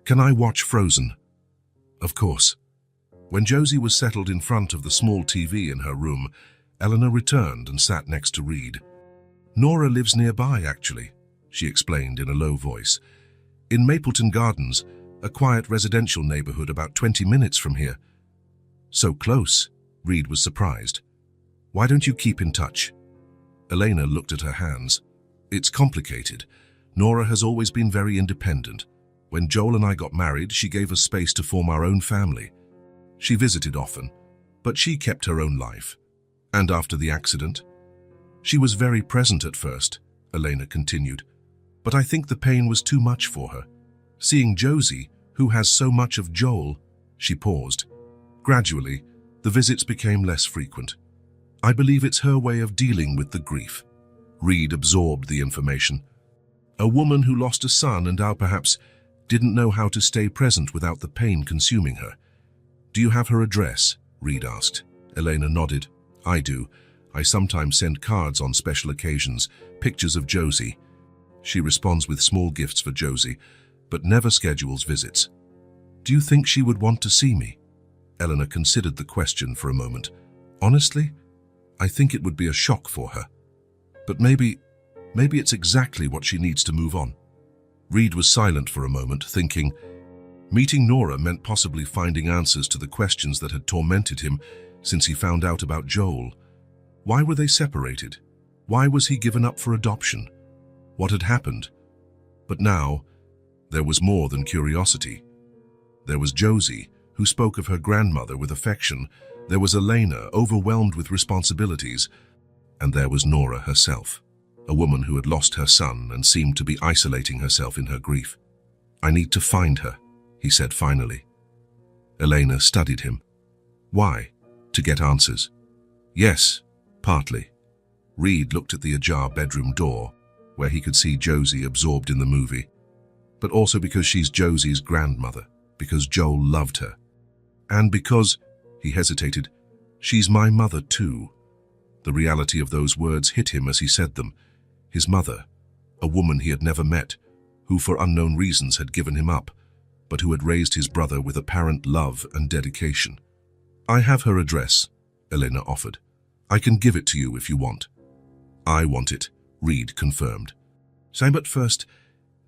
"Can I watch Frozen?" Of course. When Josie was settled in front of the small TV in her room, Eleanor returned and sat next to Reed. Nora lives nearby, actually, she explained in a low voice. In Mapleton Gardens, a quiet residential neighborhood about 20 minutes from here. So close, Reed was surprised. Why don't you keep in touch? Elena looked at her hands. It's complicated. Nora has always been very independent. When Joel and I got married, she gave us space to form our own family. She visited often, but she kept her own life. And after the accident? She was very present at first, Elena continued. But I think the pain was too much for her. Seeing Josie, who has so much of Joel, she paused. Gradually, the visits became less frequent. I believe it's her way of dealing with the grief. Reed absorbed the information. A woman who lost a son and now perhaps didn't know how to stay present without the pain consuming her. Do you have her address? Reed asked. Elena nodded. I do. I sometimes send cards on special occasions, pictures of Josie. She responds with small gifts for Josie, but never schedules visits. Do you think she would want to see me? Eleanor considered the question for a moment. Honestly, I think it would be a shock for her. But maybe it's exactly what she needs to move on. Reed was silent for a moment, thinking. Meeting Nora meant possibly finding answers to the questions that had tormented him since he found out about Joel. Why were they separated? Why was he given up for adoption? What had happened? But now, there was more than curiosity. There was Josie, who spoke of her grandmother with affection. There was Elena, overwhelmed with responsibilities. And there was Nora herself, a woman who had lost her son and seemed to be isolating herself in her grief. I need to find her, he said finally. Elena studied him. Why? To get answers? Yes, partly. Reed looked at the ajar bedroom door, where he could see Josie absorbed in the movie. But also because she's Josie's grandmother, because Joel loved her. And because, he hesitated, she's my mother too. The reality of those words hit him as he said them. His mother, a woman he had never met, who for unknown reasons had given him up, but who had raised his brother with apparent love and dedication. I have her address, Elena offered. I can give it to you if you want. I want it, Reed confirmed. Say, but first,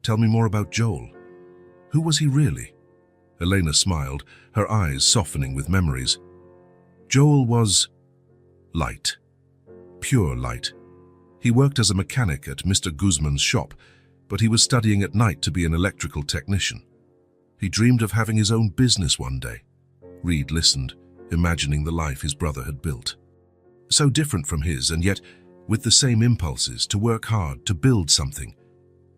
tell me more about Joel. Who was he really? Elena smiled, her eyes softening with memories. Joel was light. Pure light. He worked as a mechanic at Mr. Guzman's shop, but he was studying at night to be an electrical technician. He dreamed of having his own business one day. Reed listened, imagining the life his brother had built. So different from his, and yet with the same impulses to work hard, to build something.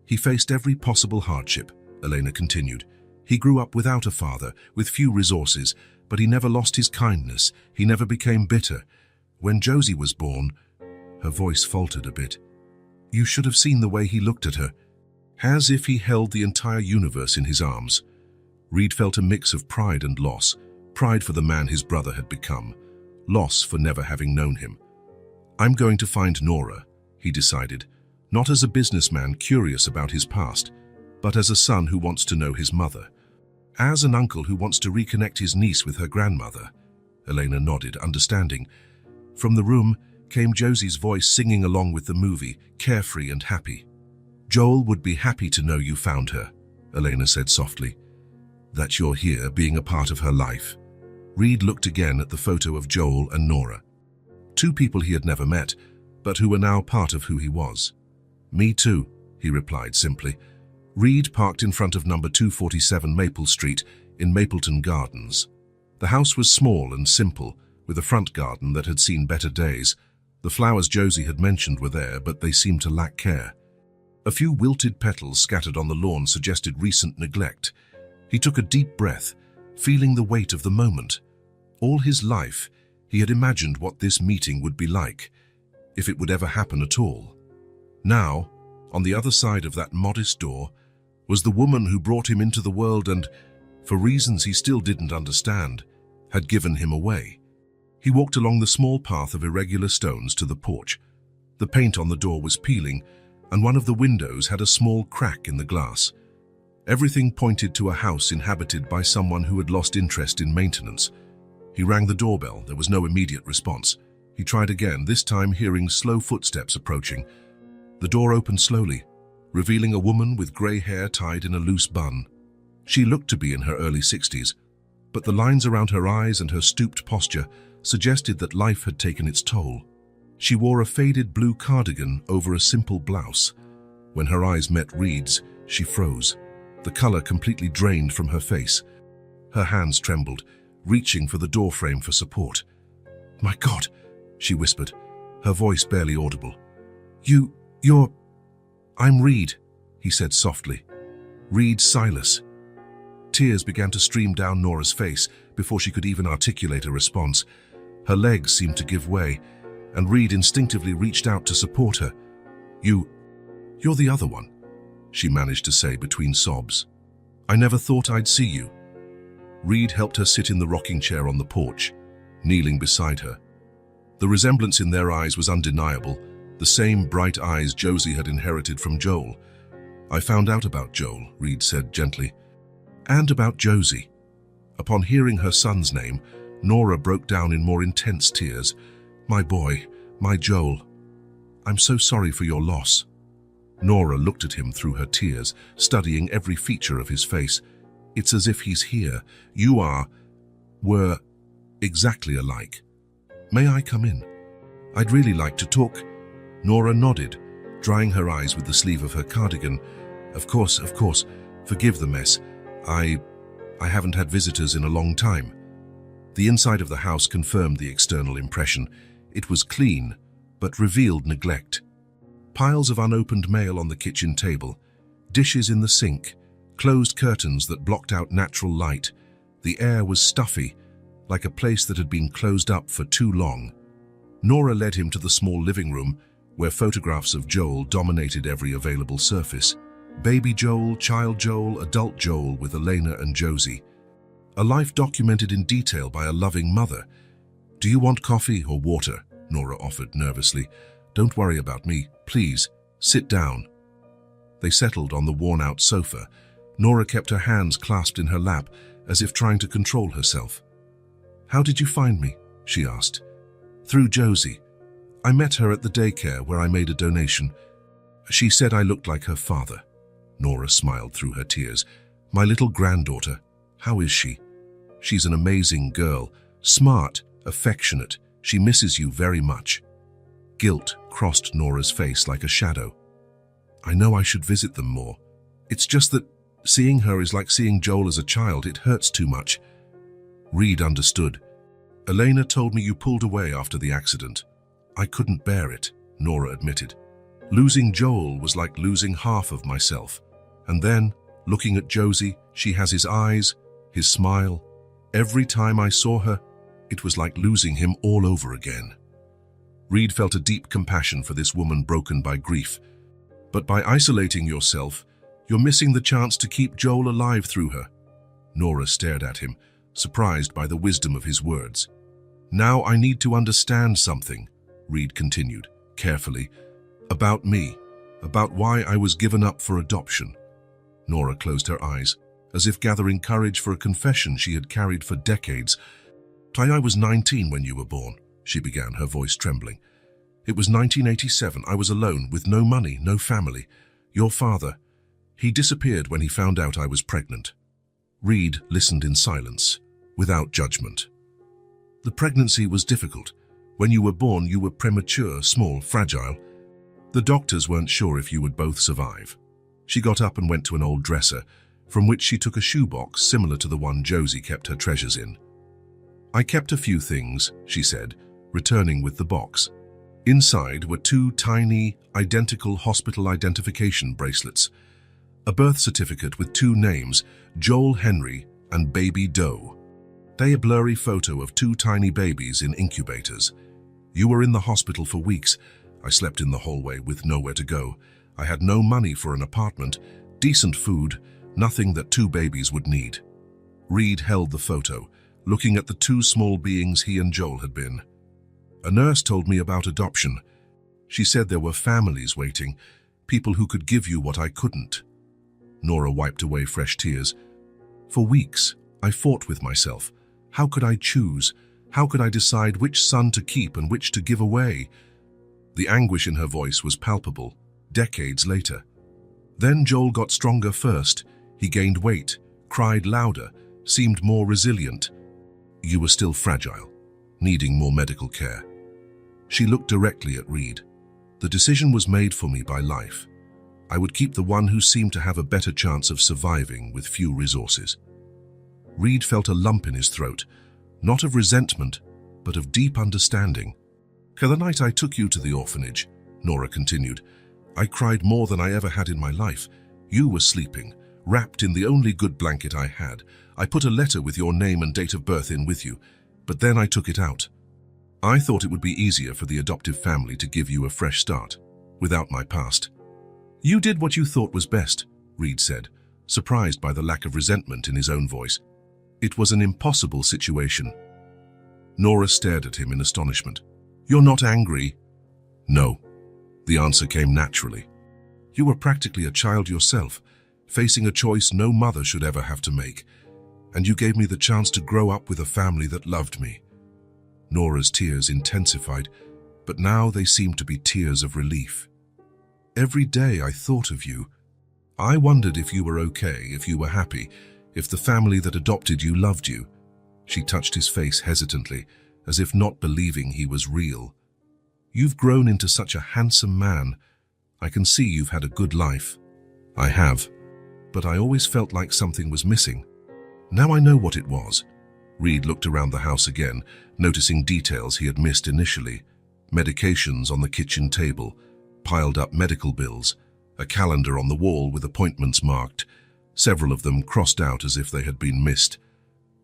He faced every possible hardship, Elena continued. He grew up without a father, with few resources, but he never lost his kindness. He never became bitter. When Josie was born, her voice faltered a bit. You should have seen the way he looked at her, as if he held the entire universe in his arms. Reed felt a mix of pride and loss, pride for the man his brother had become, loss for never having known him. I'm going to find Nora, he decided, not as a businessman curious about his past, but as a son who wants to know his mother. As an uncle who wants to reconnect his niece with her grandmother. Elena nodded, understanding. From the room came Josie's voice singing along with the movie, carefree and happy. Joel would be happy to know you found her, Elena said softly. That you're here, being a part of her life. Reed looked again at the photo of Joel and Nora. Two people he had never met, but who were now part of who he was. Me too, he replied simply. Reed parked in front of number 247 Maple Street in Mapleton Gardens. The house was small and simple, with a front garden that had seen better days. The flowers Josie had mentioned were there, but they seemed to lack care. A few wilted petals scattered on the lawn suggested recent neglect. He took a deep breath, feeling the weight of the moment. All his life, he had imagined what this meeting would be like, if it would ever happen at all. Now, on the other side of that modest door, was the woman who brought him into the world and, for reasons he still didn't understand, had given him away. He walked along the small path of irregular stones to the porch. The paint on the door was peeling, and one of the windows had a small crack in the glass. Everything pointed to a house inhabited by someone who had lost interest in maintenance. He rang the doorbell. There was no immediate response. He tried again, this time hearing slow footsteps approaching. The door opened slowly, revealing a woman with grey hair tied in a loose bun. She looked to be in her early 60s, but the lines around her eyes and her stooped posture suggested that life had taken its toll. She wore a faded blue cardigan over a simple blouse. When her eyes met Reed's, she froze, the color completely drained from her face. Her hands trembled, reaching for the doorframe for support. "My God," she whispered, her voice barely audible. "I'm Reed," he said softly. "Reed Silas." Tears began to stream down Nora's face before she could even articulate a response. Her legs seemed to give way, and Reed instinctively reached out to support her. You're the other one," she managed to say between sobs. "I never thought I'd see you." Reed helped her sit in the rocking chair on the porch, kneeling beside her. The resemblance in their eyes was undeniable, the same bright eyes Josie had inherited from Joel. "I found out about Joel," Reed said gently, "and about Josie." Upon hearing her son's name, Nora broke down in more intense tears. "My boy, my Joel. I'm so sorry for your loss." Nora looked at him through her tears, studying every feature of his face. "It's as if he's here. We're exactly alike. May I come in? I'd really like to talk." Nora nodded, drying her eyes with the sleeve of her cardigan. Of course. Forgive the mess. I haven't had visitors in a long time." The inside of the house confirmed the external impression. It was clean, but revealed neglect. Piles of unopened mail on the kitchen table, dishes in the sink, closed curtains that blocked out natural light. The air was stuffy, like a place that had been closed up for too long. Nora led him to the small living room, where photographs of Joel dominated every available surface. Baby Joel, child Joel, adult Joel with Elena and Josie. A life documented in detail by a loving mother. "Do you want coffee or water?" Nora offered nervously. "Don't worry about me. Please, sit down." They settled on the worn-out sofa. Nora kept her hands clasped in her lap, as if trying to control herself. "How did you find me?" she asked. "Through Josie. I met her at the daycare where I made a donation. She said I looked like her father." Nora smiled through her tears. "My little granddaughter, how is she?" "She's an amazing girl, smart, affectionate. She misses you very much." Guilt crossed Nora's face like a shadow. "I know I should visit them more. It's just that seeing her is like seeing Joel as a child. It hurts too much." Reed understood. "Elena told me you pulled away after the accident. I couldn't bear it," Nora admitted. "Losing Joel was like losing half of myself. And then, looking at Josie, she has his eyes, his smile. Every time I saw her, it was like losing him all over again." Reed felt a deep compassion for this woman broken by grief. "But by isolating yourself, you're missing the chance to keep Joel alive through her." Nora stared at him, surprised by the wisdom of his words. "Now I need to understand something," Reed continued, carefully. "About me, about why I was given up for adoption." Nora closed her eyes, as if gathering courage for a confession she had carried for decades. "I was 19 when you were born," she began, her voice trembling. "It was 1987. I was alone, with no money, no family. Your father, he disappeared when he found out I was pregnant." Reed listened in silence, without judgment. "The pregnancy was difficult. When you were born, you were premature, small, fragile. The doctors weren't sure if you would both survive." She got up and went to an old dresser, from which she took a shoebox similar to the one Josie kept her treasures in. "I kept a few things," she said, returning with the box. Inside were 2 tiny, identical hospital identification bracelets. A birth certificate with 2 names, Joel Henry and Baby Doe. A blurry photo of 2 tiny babies in incubators. "You were in the hospital for weeks. I slept in the hallway with nowhere to go. I had no money for an apartment, decent food, nothing that 2 babies would need." Reed held the photo, looking at the 2 small beings he and Joel had been. "A nurse told me about adoption. She said there were families waiting, people who could give you what I couldn't." Nora wiped away fresh tears. For weeks, I fought with myself. How could I choose? How could I decide which son to keep and which to give away? The anguish in her voice was palpable, decades later. Then Joel got stronger first. He gained weight, cried louder, seemed more resilient. You were still fragile, needing more medical care. She looked directly at Reed. The decision was made for me by life. I would keep the one who seemed to have a better chance of surviving with few resources. Reed felt a lump in his throat, not of resentment, but of deep understanding. The night I took you to the orphanage, Nora continued, I cried more than I ever had in my life. You were sleeping, wrapped in the only good blanket I had. I put a letter with your name and date of birth in with you, but then I took it out. I thought it would be easier for the adoptive family to give you a fresh start, without my past. You did what you thought was best, Reed said, surprised by the lack of resentment in his own voice. It was an impossible situation. Nora stared at him in astonishment. You're not angry? No. The answer came naturally. You were practically a child yourself, facing a choice no mother should ever have to make, and you gave me the chance to grow up with a family that loved me. Nora's tears intensified, but now they seemed to be tears of relief. Every day I thought of you. I wondered if you were okay, if you were happy, if the family that adopted you loved you. She touched his face hesitantly, as if not believing he was real. You've grown into such a handsome man. I can see you've had a good life. I have, but I always felt like something was missing. Now I know what it was. Reed looked around the house again, noticing details he had missed initially. Medications on the kitchen table, piled up medical bills, a calendar on the wall with appointments marked, several of them crossed out as if they had been missed.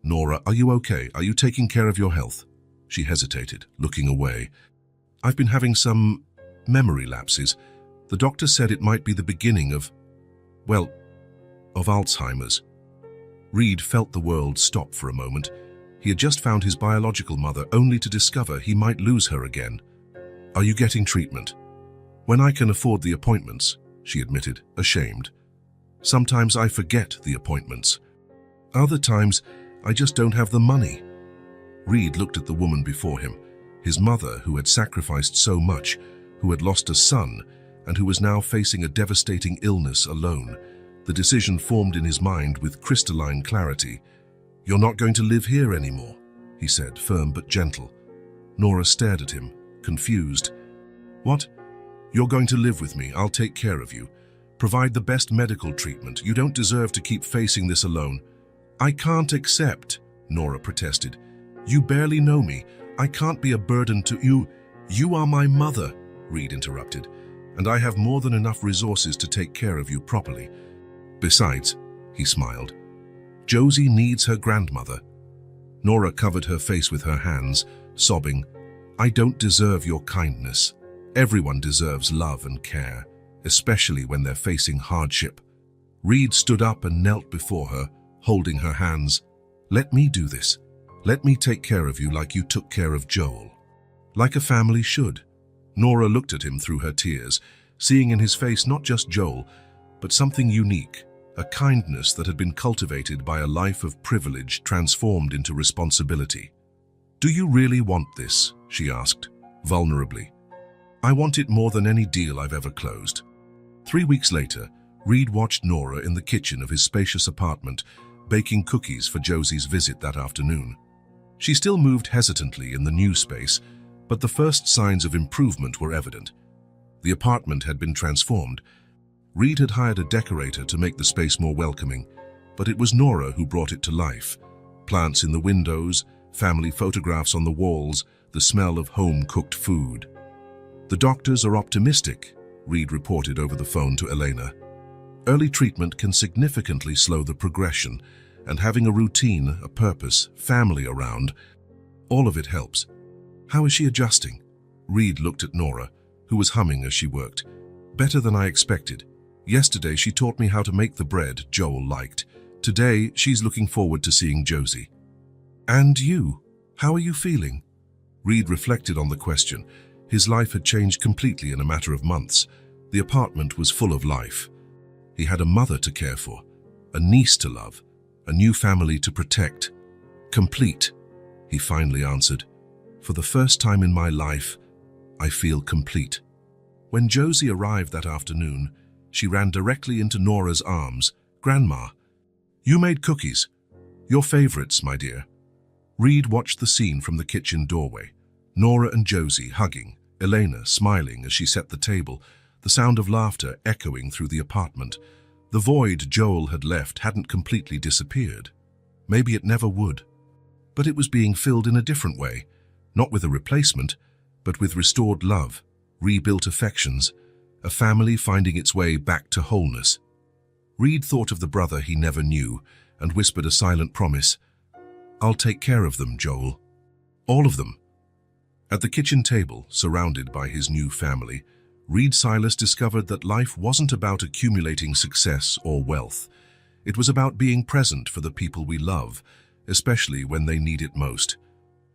Nora, are you okay? Are you taking care of your health? She hesitated, looking away. I've been having some memory lapses. The doctor said it might be the beginning of Alzheimer's. Reed felt the world stop for a moment. He had just found his biological mother only to discover he might lose her again. Are you getting treatment? When I can afford the appointments, she admitted, ashamed. Sometimes I forget the appointments. Other times, I just don't have the money. Reed looked at the woman before him, his mother who had sacrificed so much, who had lost a son, and who was now facing a devastating illness alone. The decision formed in his mind with crystalline clarity. You're not going to live here anymore, he said, firm but gentle. Nora stared at him, confused. What? You're going to live with me. I'll take care of you. Provide the best medical treatment. You don't deserve to keep facing this alone. I can't accept, Nora protested. You barely know me. I can't be a burden to you. You are my mother, Reed interrupted, and I have more than enough resources to take care of you properly. Besides, he smiled, Josie needs her grandmother. Nora covered her face with her hands, sobbing, I don't deserve your kindness. Everyone deserves love and care, especially when they're facing hardship. Reed stood up and knelt before her, holding her hands. Let me do this. Let me take care of you like you took care of Joel. Like a family should. Nora looked at him through her tears, seeing in his face not just Joel, but something unique, a kindness that had been cultivated by a life of privilege transformed into responsibility. Do you really want this? She asked, vulnerably. I want it more than any deal I've ever closed. 3 weeks later, Reed watched Nora in the kitchen of his spacious apartment, baking cookies for Josie's visit that afternoon. She still moved hesitantly in the new space, but the first signs of improvement were evident. The apartment had been transformed. Reed had hired a decorator to make the space more welcoming, but it was Nora who brought it to life. Plants in the windows, family photographs on the walls, the smell of home-cooked food. The doctors are optimistic, Reed reported over the phone to Elena. Early treatment can significantly slow the progression, and having a routine, a purpose, family around, all of it helps. How is she adjusting? Reed looked at Nora, who was humming as she worked. Better than I expected. Yesterday she taught me how to make the bread Joel liked. Today she's looking forward to seeing Josie. And you? How are you feeling? Reed reflected on the question. His life had changed completely in a matter of months. The apartment was full of life. He had a mother to care for, a niece to love, a new family to protect. Complete, he finally answered. For the first time in my life, I feel complete. When Josie arrived that afternoon, she ran directly into Nora's arms. Grandma, you made cookies. Your favorites, my dear. Reed watched the scene from the kitchen doorway. Nora and Josie hugging, Elena smiling as she set the table, the sound of laughter echoing through the apartment. The void Joel had left hadn't completely disappeared. Maybe it never would. But it was being filled in a different way, not with a replacement, but with restored love, rebuilt affections, a family finding its way back to wholeness. Reed thought of the brother he never knew and whispered a silent promise. I'll take care of them, Joel. All of them. At the kitchen table, surrounded by his new family, Reed Silas discovered that life wasn't about accumulating success or wealth. It was about being present for the people we love, especially when they need it most.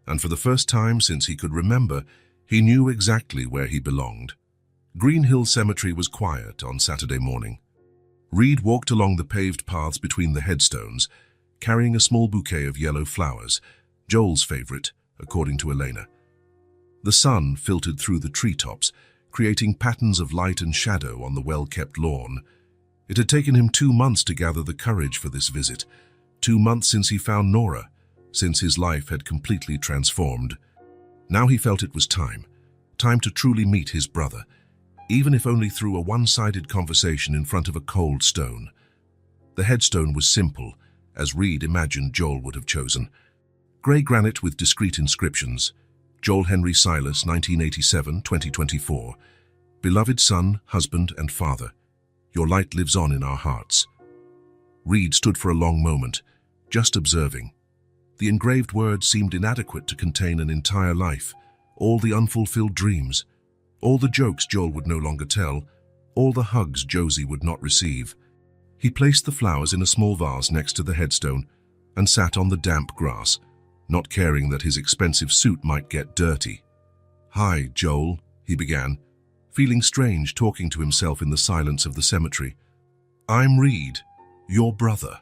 And for the first time since he could remember, he knew exactly where he belonged. Green Hill Cemetery was quiet on Saturday morning. Reed walked along the paved paths between the headstones, carrying a small bouquet of yellow flowers, Joel's favorite, according to Elena. The sun filtered through the treetops, creating patterns of light and shadow on the well-kept lawn. It had taken him 2 months to gather the courage for this visit, 2 months since he found Nora, since his life had completely transformed. Now he felt it was time to truly meet his brother, even if only through a one-sided conversation in front of a cold stone. The headstone was simple, as Reed imagined Joel would have chosen. Grey granite with discreet inscriptions. Joel Henry Silas, 1987-2024. Beloved son, husband, and father, your light lives on in our hearts. Reed stood for a long moment, just observing. The engraved words seemed inadequate to contain an entire life, all the unfulfilled dreams, all the jokes Joel would no longer tell, all the hugs Josie would not receive. He placed the flowers in a small vase next to the headstone and sat on the damp grass, not caring that his expensive suit might get dirty. Hi, Joel, he began, feeling strange talking to himself in the silence of the cemetery. I'm Reed, your brother.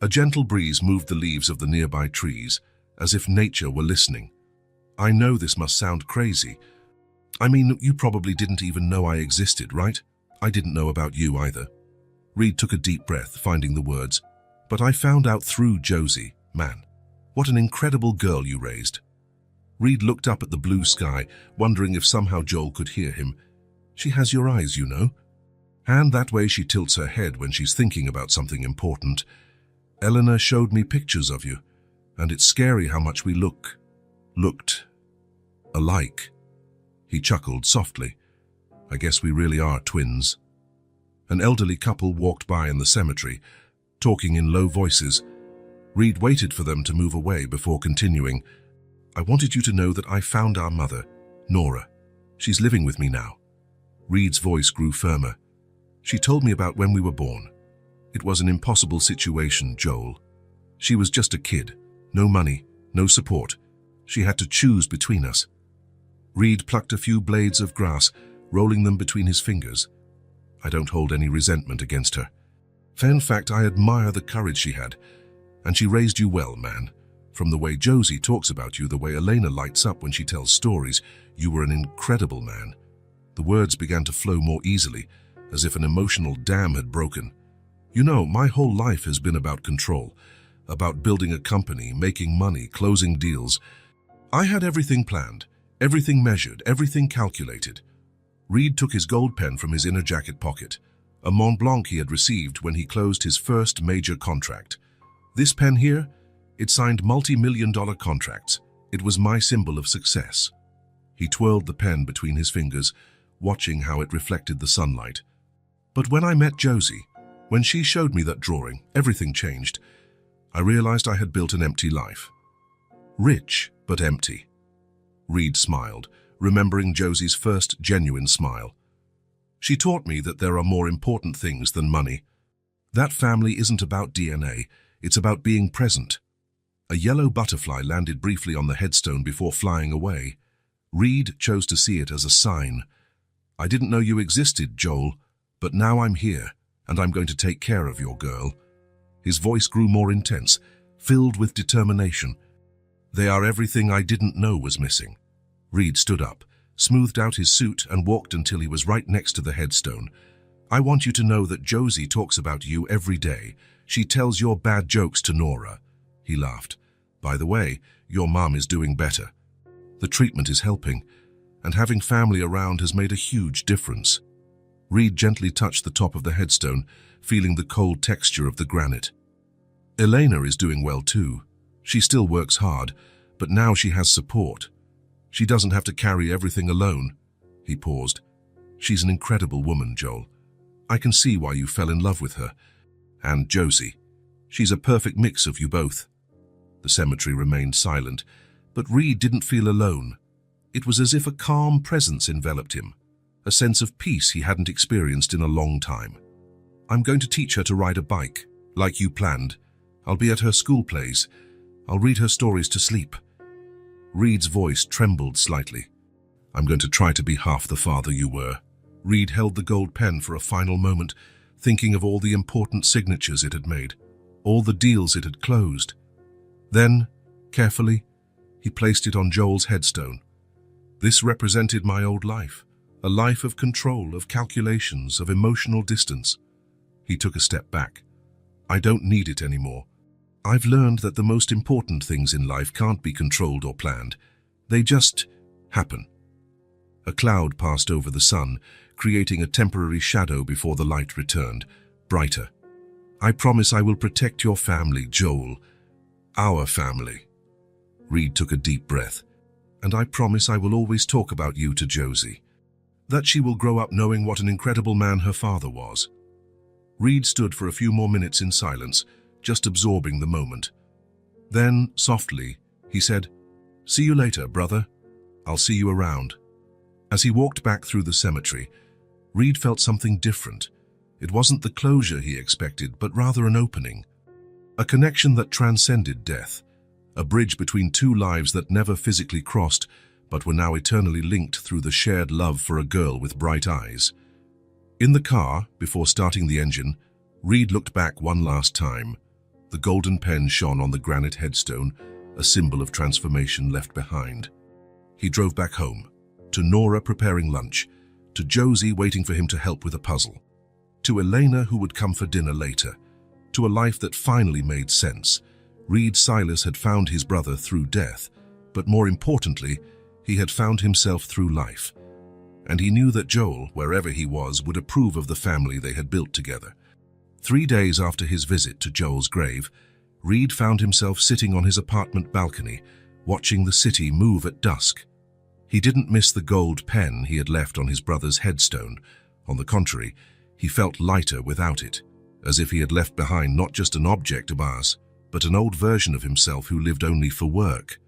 A gentle breeze moved the leaves of the nearby trees, as if nature were listening. I know this must sound crazy. I mean, you probably didn't even know I existed, right? I didn't know about you either. Reed took a deep breath, finding the words. But I found out through Josie, man. What an incredible girl you raised. Reed looked up at the blue sky, wondering if somehow Joel could hear him. She has your eyes, you know. And that way she tilts her head when she's thinking about something important. Eleanor showed me pictures of you, and it's scary how much we looked alike. He chuckled softly. I guess we really are twins. An elderly couple walked by in the cemetery, talking in low voices. Reed waited for them to move away before continuing. I wanted you to know that I found our mother, Nora. She's living with me now. Reed's voice grew firmer. She told me about when we were born. It was an impossible situation, Joel. She was just a kid. No money, no support. She had to choose between us. Reed plucked a few blades of grass, rolling them between his fingers. I don't hold any resentment against her. In fact, I admire the courage she had. And she raised you well, man. From the way Josie talks about you, the way Elena lights up when she tells stories, you were an incredible man. The words began to flow more easily, as if an emotional dam had broken. You know, my whole life has been about control, about building a company, making money, closing deals. I had everything planned, everything measured, everything calculated. Reed took his gold pen from his inner jacket pocket, a Mont Blanc he had received when he closed his first major contract. This pen here, it signed multi-million-dollar contracts. It was my symbol of success. He twirled the pen between his fingers, watching how it reflected the sunlight. But when I met Josie, when she showed me that drawing, everything changed. I realized I had built an empty life. Rich, but empty. Reed smiled, remembering Josie's first genuine smile. She taught me that there are more important things than money. That family isn't about DNA. It's about being present. A yellow butterfly landed briefly on the headstone before flying away. Reed chose to see it as a sign. I didn't know you existed, Joel, but now I'm here, and I'm going to take care of your girl." His voice grew more intense, filled with determination. "They are everything I didn't know was missing." Reed stood up, smoothed out his suit, and walked until he was right next to the headstone. "I want you to know that Josie talks about you every day. She tells your bad jokes to Nora." He laughed. "By the way, your mom is doing better. The treatment is helping, and having family around has made a huge difference." Reed gently touched the top of the headstone, feeling the cold texture of the granite. "Elena is doing well too. She still works hard, but now she has support. She doesn't have to carry everything alone." He paused. "She's an incredible woman, Joel. I can see why you fell in love with her. And Josie. She's a perfect mix of you both." The cemetery remained silent, but Reed didn't feel alone. It was as if a calm presence enveloped him, a sense of peace he hadn't experienced in a long time. "I'm going to teach her to ride a bike, like you planned. I'll be at her school plays. I'll read her stories to sleep." Reed's voice trembled slightly. "I'm going to try to be half the father you were." Reed held the gold pen for a final moment, thinking of all the important signatures it had made, all the deals it had closed. Then, carefully, he placed it on Joel's headstone. "This represented my old life, a life of control, of calculations, of emotional distance." He took a step back. "I don't need it anymore. I've learned that the most important things in life can't be controlled or planned. They just happen." A cloud passed over the sun, creating a temporary shadow before the light returned, brighter. "I promise I will protect your family, Joel. Our family." Reed took a deep breath. "And I promise I will always talk about you to Josie. That she will grow up knowing what an incredible man her father was." Reed stood for a few more minutes in silence, just absorbing the moment. Then, softly, he said, "See you later, brother. I'll see you around." As he walked back through the cemetery, Reed felt something different. It wasn't the closure he expected, but rather an opening. A connection that transcended death. A bridge between two lives that never physically crossed, but were now eternally linked through the shared love for a girl with bright eyes. In the car, before starting the engine, Reed looked back one last time. The golden pen shone on the granite headstone, a symbol of transformation left behind. He drove back home, to Nora preparing lunch, to Josie waiting for him to help with a puzzle, to Elena who would come for dinner later, to a life that finally made sense. Reed Silas had found his brother through death, but more importantly, he had found himself through life. And he knew that Joel, wherever he was, would approve of the family they had built together. 3 days after his visit to Joel's grave, Reed found himself sitting on his apartment balcony, watching the city move at dusk. He didn't miss the gold pen he had left on his brother's headstone. On the contrary, he felt lighter without it, as if he had left behind not just an object of ours, but an old version of himself who lived only for work.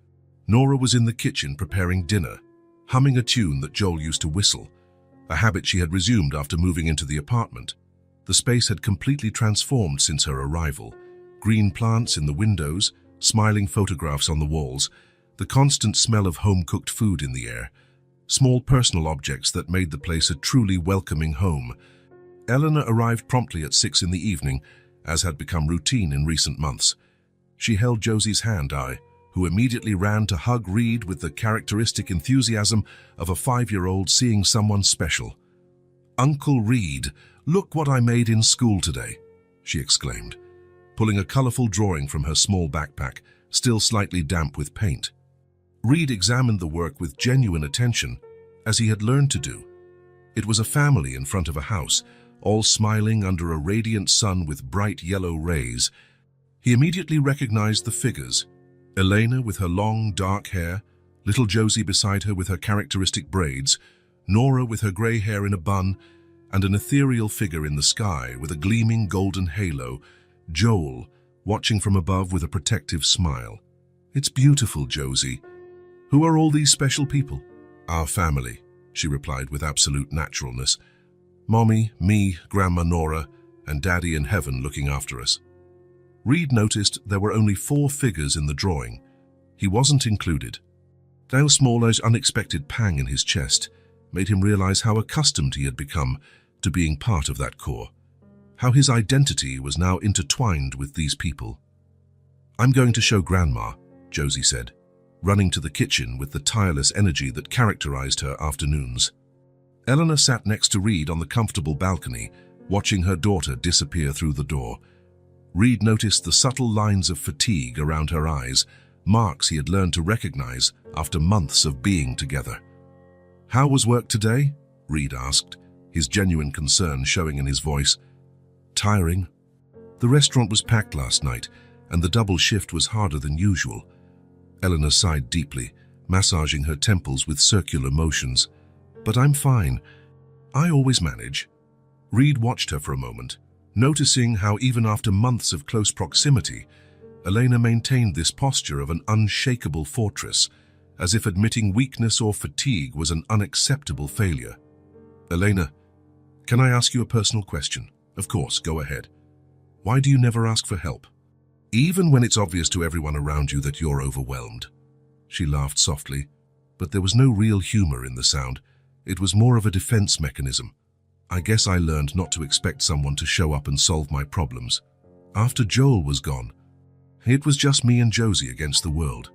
Nora was in the kitchen preparing dinner, humming a tune that Joel used to whistle, a habit she had resumed after moving into the apartment. The space had completely transformed since her arrival. Green plants in the windows, smiling photographs on the walls, the constant smell of home-cooked food in the air, small personal objects that made the place a truly welcoming home. Eleanor arrived promptly at 6 in the evening, as had become routine in recent months. She held Josie's hand, who immediately ran to hug Reed with the characteristic enthusiasm of a 5-year-old seeing someone special. "Uncle Reed, look what I made in school today," she exclaimed, pulling a colorful drawing from her small backpack, still slightly damp with paint. Reed examined the work with genuine attention, as he had learned to do. It was a family in front of a house, all smiling under a radiant sun with bright yellow rays. He immediately recognized the figures: Elena with her long, dark hair, little Josie beside her with her characteristic braids, Nora with her gray hair in a bun, and an ethereal figure in the sky with a gleaming golden halo, Joel, watching from above with a protective smile. "It's beautiful, Josie. Who are all these special people?" "Our family," she replied with absolute naturalness. "Mommy, me, Grandma Nora, and Daddy in heaven looking after us." Reed noticed there were only 4 figures in the drawing. He wasn't included. Dale Smaller's unexpected pang in his chest made him realize how accustomed he had become to being part of that core. how his identity was now intertwined with these people. "I'm going to show Grandma," Josie said, running to the kitchen with the tireless energy that characterized her afternoons. Eleanor sat next to Reed on the comfortable balcony, watching her daughter disappear through the door. Reed noticed the subtle lines of fatigue around her eyes, marks he had learned to recognize after months of being together. "How was work today?" Reed asked, his genuine concern showing in his voice. "Tiring. The restaurant was packed last night, and the double shift was harder than usual." Eleanor sighed deeply, massaging her temples with circular motions. "But I'm fine. I always manage." Reed watched her for a moment, noticing how even after months of close proximity, Elena maintained this posture of an unshakable fortress, as if admitting weakness or fatigue was an unacceptable failure. "Elena, can I ask you a personal question?" "Of course, go ahead." "Why do you never ask for help? Even when it's obvious to everyone around you that you're overwhelmed." She laughed softly, but there was no real humor in the sound. It was more of a defense mechanism. "I guess I learned not to expect someone to show up and solve my problems. After Joel was gone, it was just me and Josie against the world.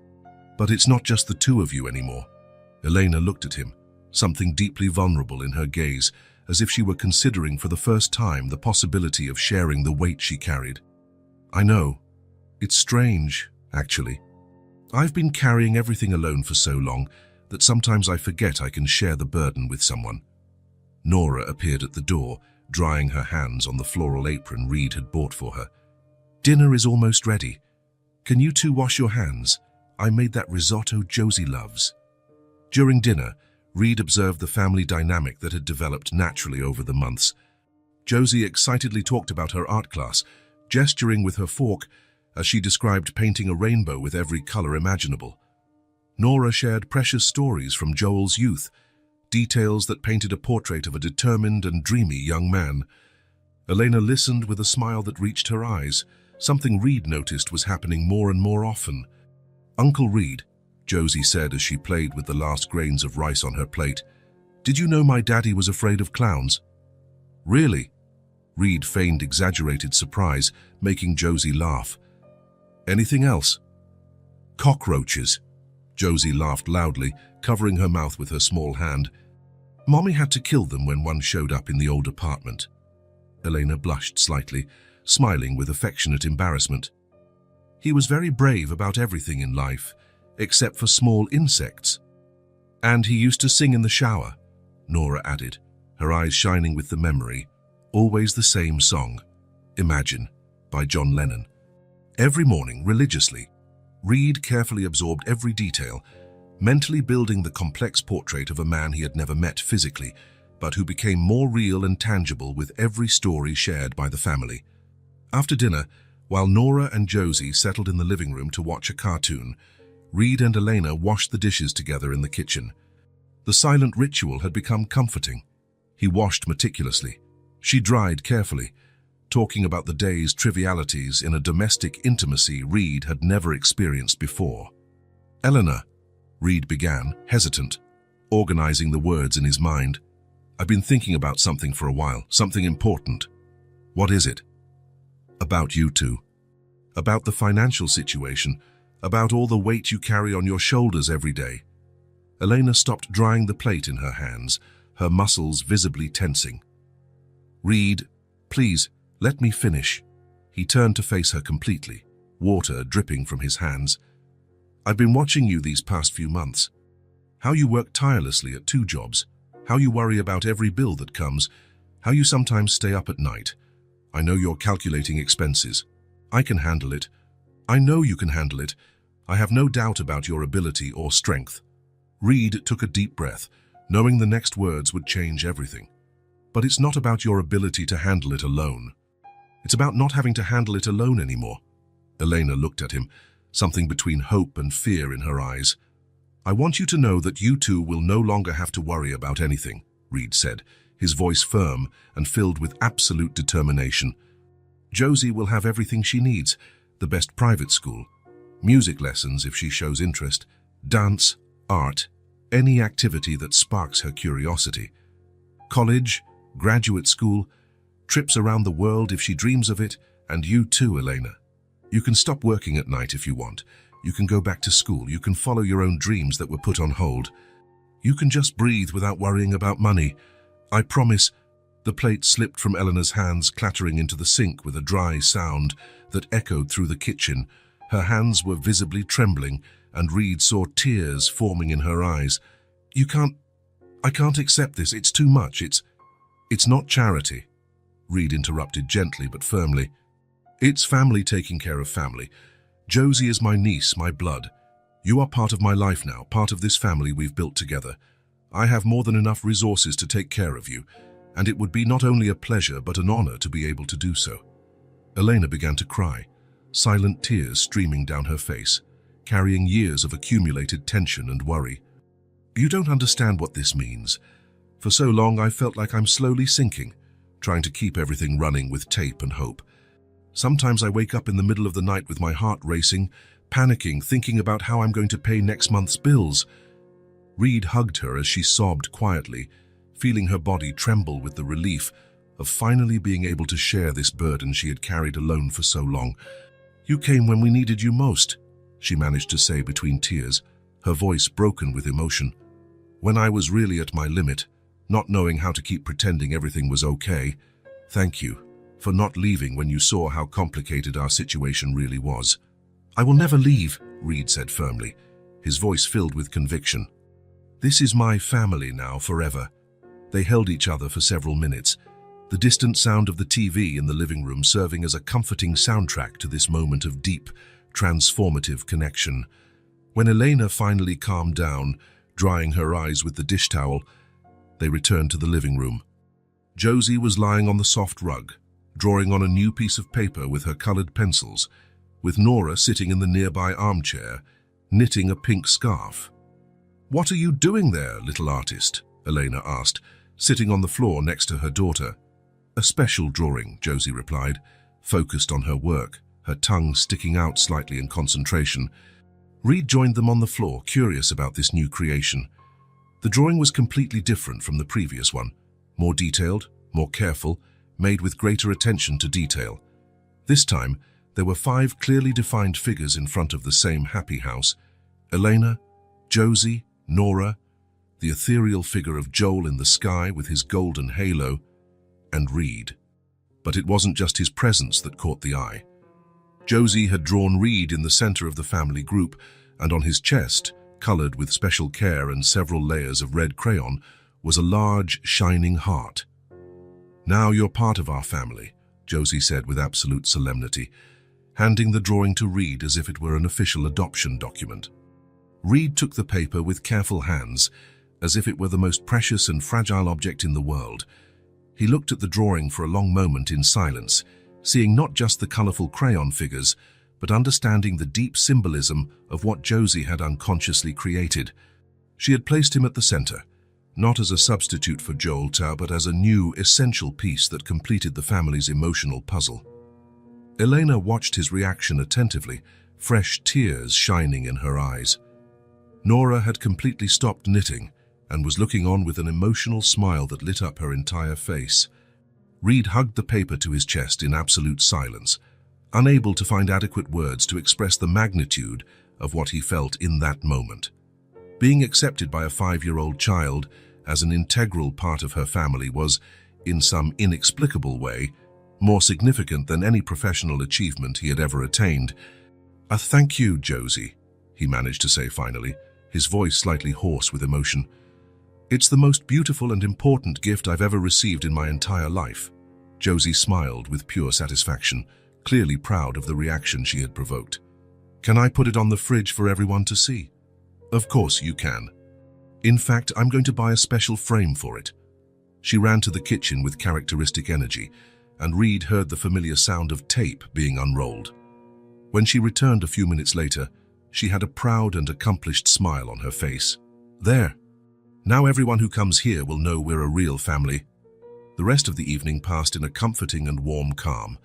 But it's not just the two of you anymore." Elena looked at him, something deeply vulnerable in her gaze, as if she were considering for the first time the possibility of sharing the weight she carried. "I know. It's strange, actually. I've been carrying everything alone for so long that sometimes I forget I can share the burden with someone." Nora appeared at the door, drying her hands on the floral apron Reed had bought for her. "Dinner is almost ready. Can you two wash your hands? I made that risotto Josie loves." During dinner, Reed observed the family dynamic that had developed naturally over the months. Josie excitedly talked about her art class, gesturing with her fork as she described painting a rainbow with every color imaginable. Nora shared precious stories from Joel's youth, details that painted a portrait of a determined and dreamy young man. Elena listened with a smile that reached her eyes, something Reed noticed was happening more and more often. "Uncle Reed," Josie said as she played with the last grains of rice on her plate, "did you know my daddy was afraid of clowns?" "Really?" Reed feigned exaggerated surprise, making Josie laugh. "Anything else?" "Cockroaches." Josie laughed loudly, covering her mouth with her small hand. "Mommy had to kill them when one showed up in the old apartment." Elena blushed slightly, smiling with affectionate embarrassment. "He was very brave about everything in life, except for small insects. And he used to sing in the shower," Nora added, her eyes shining with the memory. "Always the same song, Imagine, by John Lennon. Every morning, religiously." Reed carefully absorbed every detail, mentally building the complex portrait of a man he had never met physically, but who became more real and tangible with every story shared by the family. After dinner, while Nora and Josie settled in the living room to watch a cartoon, Reed and Elena washed the dishes together in the kitchen. The silent ritual had become comforting. He washed meticulously. She dried carefully, talking about the day's trivialities in a domestic intimacy Reed had never experienced before. "Eleanor," Reed began, hesitant, organizing the words in his mind. "I've been thinking about something for a while, something important." "What is it?" "About you two. About the financial situation, about all the weight you carry on your shoulders every day." Elena stopped drying the plate in her hands, her muscles visibly tensing. "Reed, please, let me finish." He turned to face her completely, water dripping from his hands. "I've been watching you these past few months. How you work tirelessly at 2 jobs, how you worry about every bill that comes, how you sometimes stay up at night. I know you're calculating expenses. I can handle it. I know you can handle it. I have no doubt about your ability or strength." Reed took a deep breath, knowing the next words would change everything. "But it's not about your ability to handle it alone. It's about not having to handle it alone anymore." Elena looked at him, something between hope and fear in her eyes. "I want you to know that you two will no longer have to worry about anything," Reed said, his voice firm and filled with absolute determination. "Josie will have everything she needs, the best private school, music lessons if she shows interest, dance, art, any activity that sparks her curiosity. College, graduate school, trips around the world if she dreams of it, and you too, Elena. You can stop working at night if you want. You can go back to school. You can follow your own dreams that were put on hold. You can just breathe without worrying about money. I promise." The plate slipped from Eleanor's hands, clattering into the sink with a dry sound that echoed through the kitchen. Her hands were visibly trembling, and Reed saw tears forming in her eyes. I can't accept this. It's too much. It's not charity." Reed interrupted gently but firmly. "It's family taking care of family. Josie is my niece, my blood. You are part of my life now, part of this family we've built together. I have more than enough resources to take care of you, and it would be not only a pleasure but an honor to be able to do so." Elena began to cry, silent tears streaming down her face, carrying years of accumulated tension and worry. "You don't understand what this means. For so long I felt like I'm slowly sinking, trying to keep everything running with tape and hope. Sometimes I wake up in the middle of the night with my heart racing, panicking, thinking about how I'm going to pay next month's bills." Reed hugged her as she sobbed quietly, feeling her body tremble with the relief of finally being able to share this burden she had carried alone for so long. "You came when we needed you most," she managed to say between tears, her voice broken with emotion. "When I was really at my limit, not knowing how to keep pretending everything was okay. Thank you for not leaving when you saw how complicated our situation really was." "I will never leave," Reed said firmly, his voice filled with conviction. "This is my family now, forever." They held each other for several minutes, the distant sound of the TV in the living room serving as a comforting soundtrack to this moment of deep, transformative connection. When Elena finally calmed down, drying her eyes with the dish towel, they returned to the living room. Josie was lying on the soft rug, drawing on a new piece of paper with her colored pencils, with Nora sitting in the nearby armchair, knitting a pink scarf. "What are you doing there, little artist?" Elena asked, sitting on the floor next to her daughter. "A special drawing," Josie replied, focused on her work, her tongue sticking out slightly in concentration. Reed joined them on the floor, curious about this new creation. The drawing was completely different from the previous one, more detailed, more careful, made with greater attention to detail. This time, there were 5 clearly defined figures in front of the same happy house: Elena, Josie, Nora, the ethereal figure of Joel in the sky with his golden halo, and Reed. But it wasn't just his presence that caught the eye. Josie had drawn Reed in the center of the family group, and on his chest, colored with special care and several layers of red crayon, was a large, shining heart. "Now you're part of our family," Josie said with absolute solemnity, handing the drawing to Reed as if it were an official adoption document. Reed took the paper with careful hands, as if it were the most precious and fragile object in the world. He looked at the drawing for a long moment in silence, seeing not just the colorful crayon figures, but understanding the deep symbolism of what Josie had unconsciously created. She had placed him at the center, not as a substitute for Joel, but as a new, essential piece that completed the family's emotional puzzle. Elena watched his reaction attentively, fresh tears shining in her eyes. Nora had completely stopped knitting and was looking on with an emotional smile that lit up her entire face. Reed hugged the paper to his chest in absolute silence, unable to find adequate words to express the magnitude of what he felt in that moment. Being accepted by a 5-year-old child as an integral part of her family was, in some inexplicable way, more significant than any professional achievement he had ever attained. "A thank you, Josie," he managed to say finally, his voice slightly hoarse with emotion. "It's the most beautiful and important gift I've ever received in my entire life." Josie smiled with pure satisfaction, clearly proud of the reaction she had provoked. "Can I put it on the fridge for everyone to see?" "Of course you can. In fact, I'm going to buy a special frame for it." She ran to the kitchen with characteristic energy, and Reed heard the familiar sound of tape being unrolled. When she returned a few minutes later, she had a proud and accomplished smile on her face. "There. Now everyone who comes here will know we're a real family." The rest of the evening passed in a comforting and warm calm.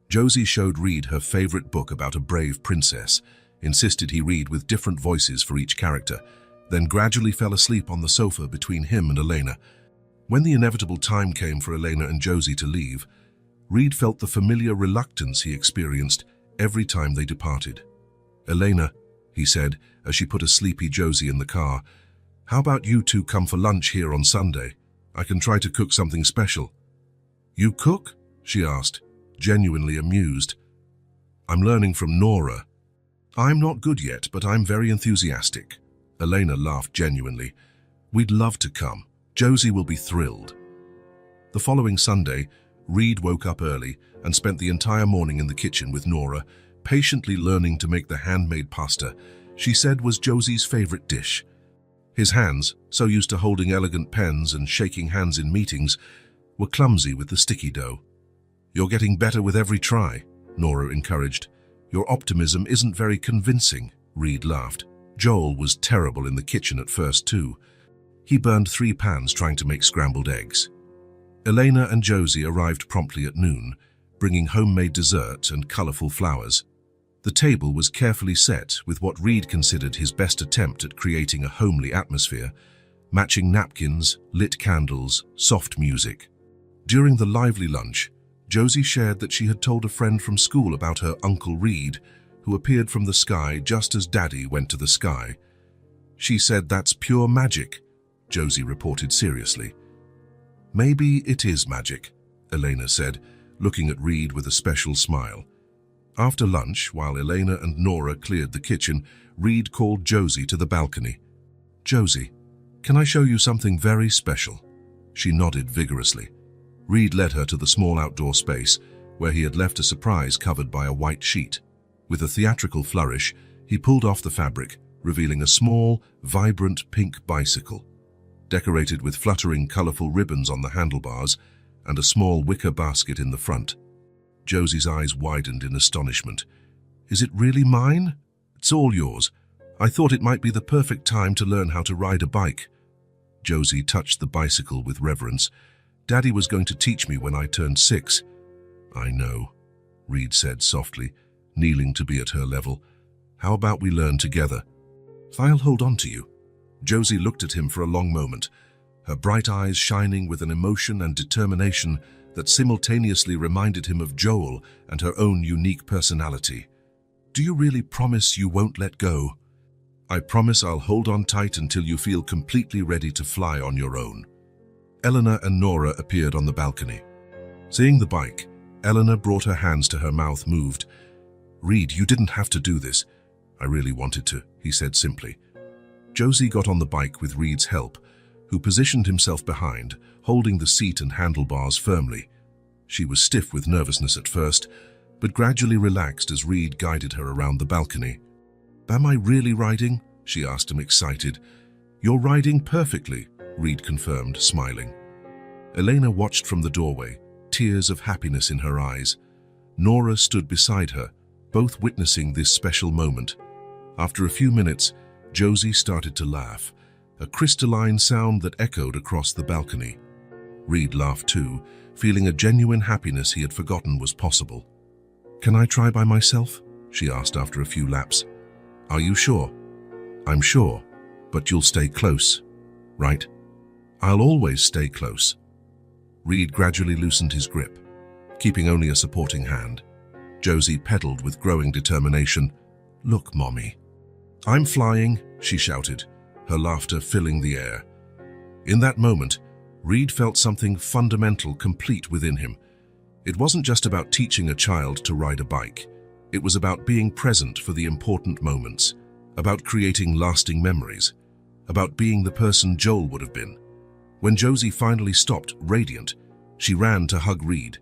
Josie showed Reed her favorite book about a brave princess, insisted he read with different voices for each character, then gradually fell asleep on the sofa between him and Elena. When the inevitable time came for Elena and Josie to leave, Reed felt the familiar reluctance he experienced every time they departed. "Elena," he said as she put a sleepy Josie in the car, "how about you two come for lunch here on Sunday? I can try to cook something special." "You cook?" she asked, genuinely amused. "I'm learning from Nora." "I'm not good yet, but I'm very enthusiastic." Elena laughed genuinely. "We'd love to come. Josie will be thrilled." The following Sunday, Reed woke up early and spent the entire morning in the kitchen with Nora, patiently learning to make the handmade pasta she said was Josie's favorite dish. His hands, so used to holding elegant pens and shaking hands in meetings, were clumsy with the sticky dough. "You're getting better with every try," Nora encouraged. "Your optimism isn't very convincing," Reed laughed. Joel was terrible in the kitchen at first too. He burned 3 pans trying to make scrambled eggs. Elena and Josie arrived promptly at noon, bringing homemade dessert and colorful flowers. The table was carefully set with what Reed considered his best attempt at creating a homely atmosphere, matching napkins, lit candles, soft music. During the lively lunch, Josie shared that she had told a friend from school about her Uncle Reed, who appeared from the sky just as Daddy went to the sky. "She said that's pure magic," Josie reported seriously. "Maybe it is magic," Elena said, looking at Reed with a special smile. After lunch, while Elena and Nora cleared the kitchen, Reed called Josie to the balcony. "Josie, can I show you something very special?" She nodded vigorously. Reed led her to the small outdoor space, where he had left a surprise covered by a white sheet. With a theatrical flourish, he pulled off the fabric, revealing a small, vibrant pink bicycle, decorated with fluttering, colorful ribbons on the handlebars and a small wicker basket in the front. Josie's eyes widened in astonishment. "Is it really mine?" "It's all yours. I thought it might be the perfect time to learn how to ride a bike." Josie touched the bicycle with reverence. "Daddy was going to teach me when I turned 6. "I know," Reed said softly, kneeling to be at her level. "How about we learn together?" "I'll hold on to you." Josie looked at him for a long moment, her bright eyes shining with an emotion and determination that simultaneously reminded him of Joel and her own unique personality. "Do you really promise you won't let go?" "I promise I'll hold on tight until you feel completely ready to fly on your own." Eleanor and Nora appeared on the balcony. Seeing the bike, Eleanor brought her hands to her mouth, moved. "Reed, you didn't have to do this." "I really wanted to," he said simply. Josie got on the bike with Reed's help, who positioned himself behind, holding the seat and handlebars firmly. She was stiff with nervousness at first, but gradually relaxed as Reed guided her around the balcony. "Am I really riding?" she asked him, excited. "You're riding perfectly," Reed confirmed, smiling. Elena watched from the doorway, tears of happiness in her eyes. Nora stood beside her, both witnessing this special moment. After a few minutes, Josie started to laugh, a crystalline sound that echoed across the balcony. Reed laughed too, feeling a genuine happiness he had forgotten was possible. "Can I try by myself?" she asked after a few laps. "Are you sure?" "I'm sure, but you'll stay close, right?" "I'll always stay close." Reed gradually loosened his grip, keeping only a supporting hand. Josie pedaled with growing determination. "Look, Mommy." "I'm flying," she shouted, her laughter filling the air. In that moment, Reed felt something fundamental complete within him. It wasn't just about teaching a child to ride a bike. It was about being present for the important moments, about creating lasting memories, about being the person Joel would have been. When Josie finally stopped, radiant, she ran to hug Reed.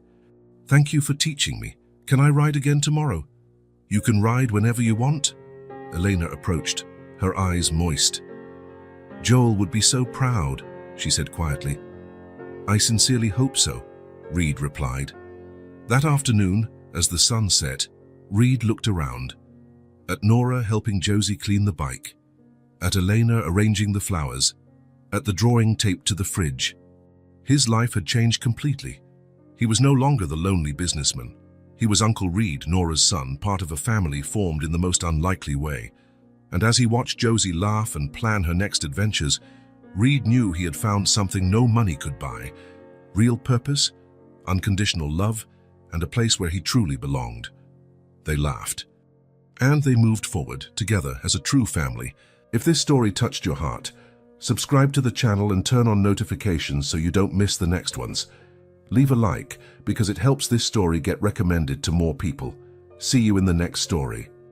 "Thank you for teaching me. Can I ride again tomorrow?" "You can ride whenever you want." Elena approached, her eyes moist. "Joel would be so proud," she said quietly. "I sincerely hope so," Reed replied. That afternoon, as the sun set, Reed looked around. At Nora helping Josie clean the bike, at Elena arranging the flowers, at the drawing taped to the fridge. His life had changed completely. He was no longer the lonely businessman. He was Uncle Reed, Nora's son, part of a family formed in the most unlikely way. And as he watched Josie laugh and plan her next adventures, Reed knew he had found something no money could buy: real purpose, unconditional love, and a place where he truly belonged. They laughed. And they moved forward, together as a true family. If this story touched your heart, subscribe to the channel and turn on notifications so you don't miss the next ones. Leave a like, because it helps this story get recommended to more people. See you in the next story.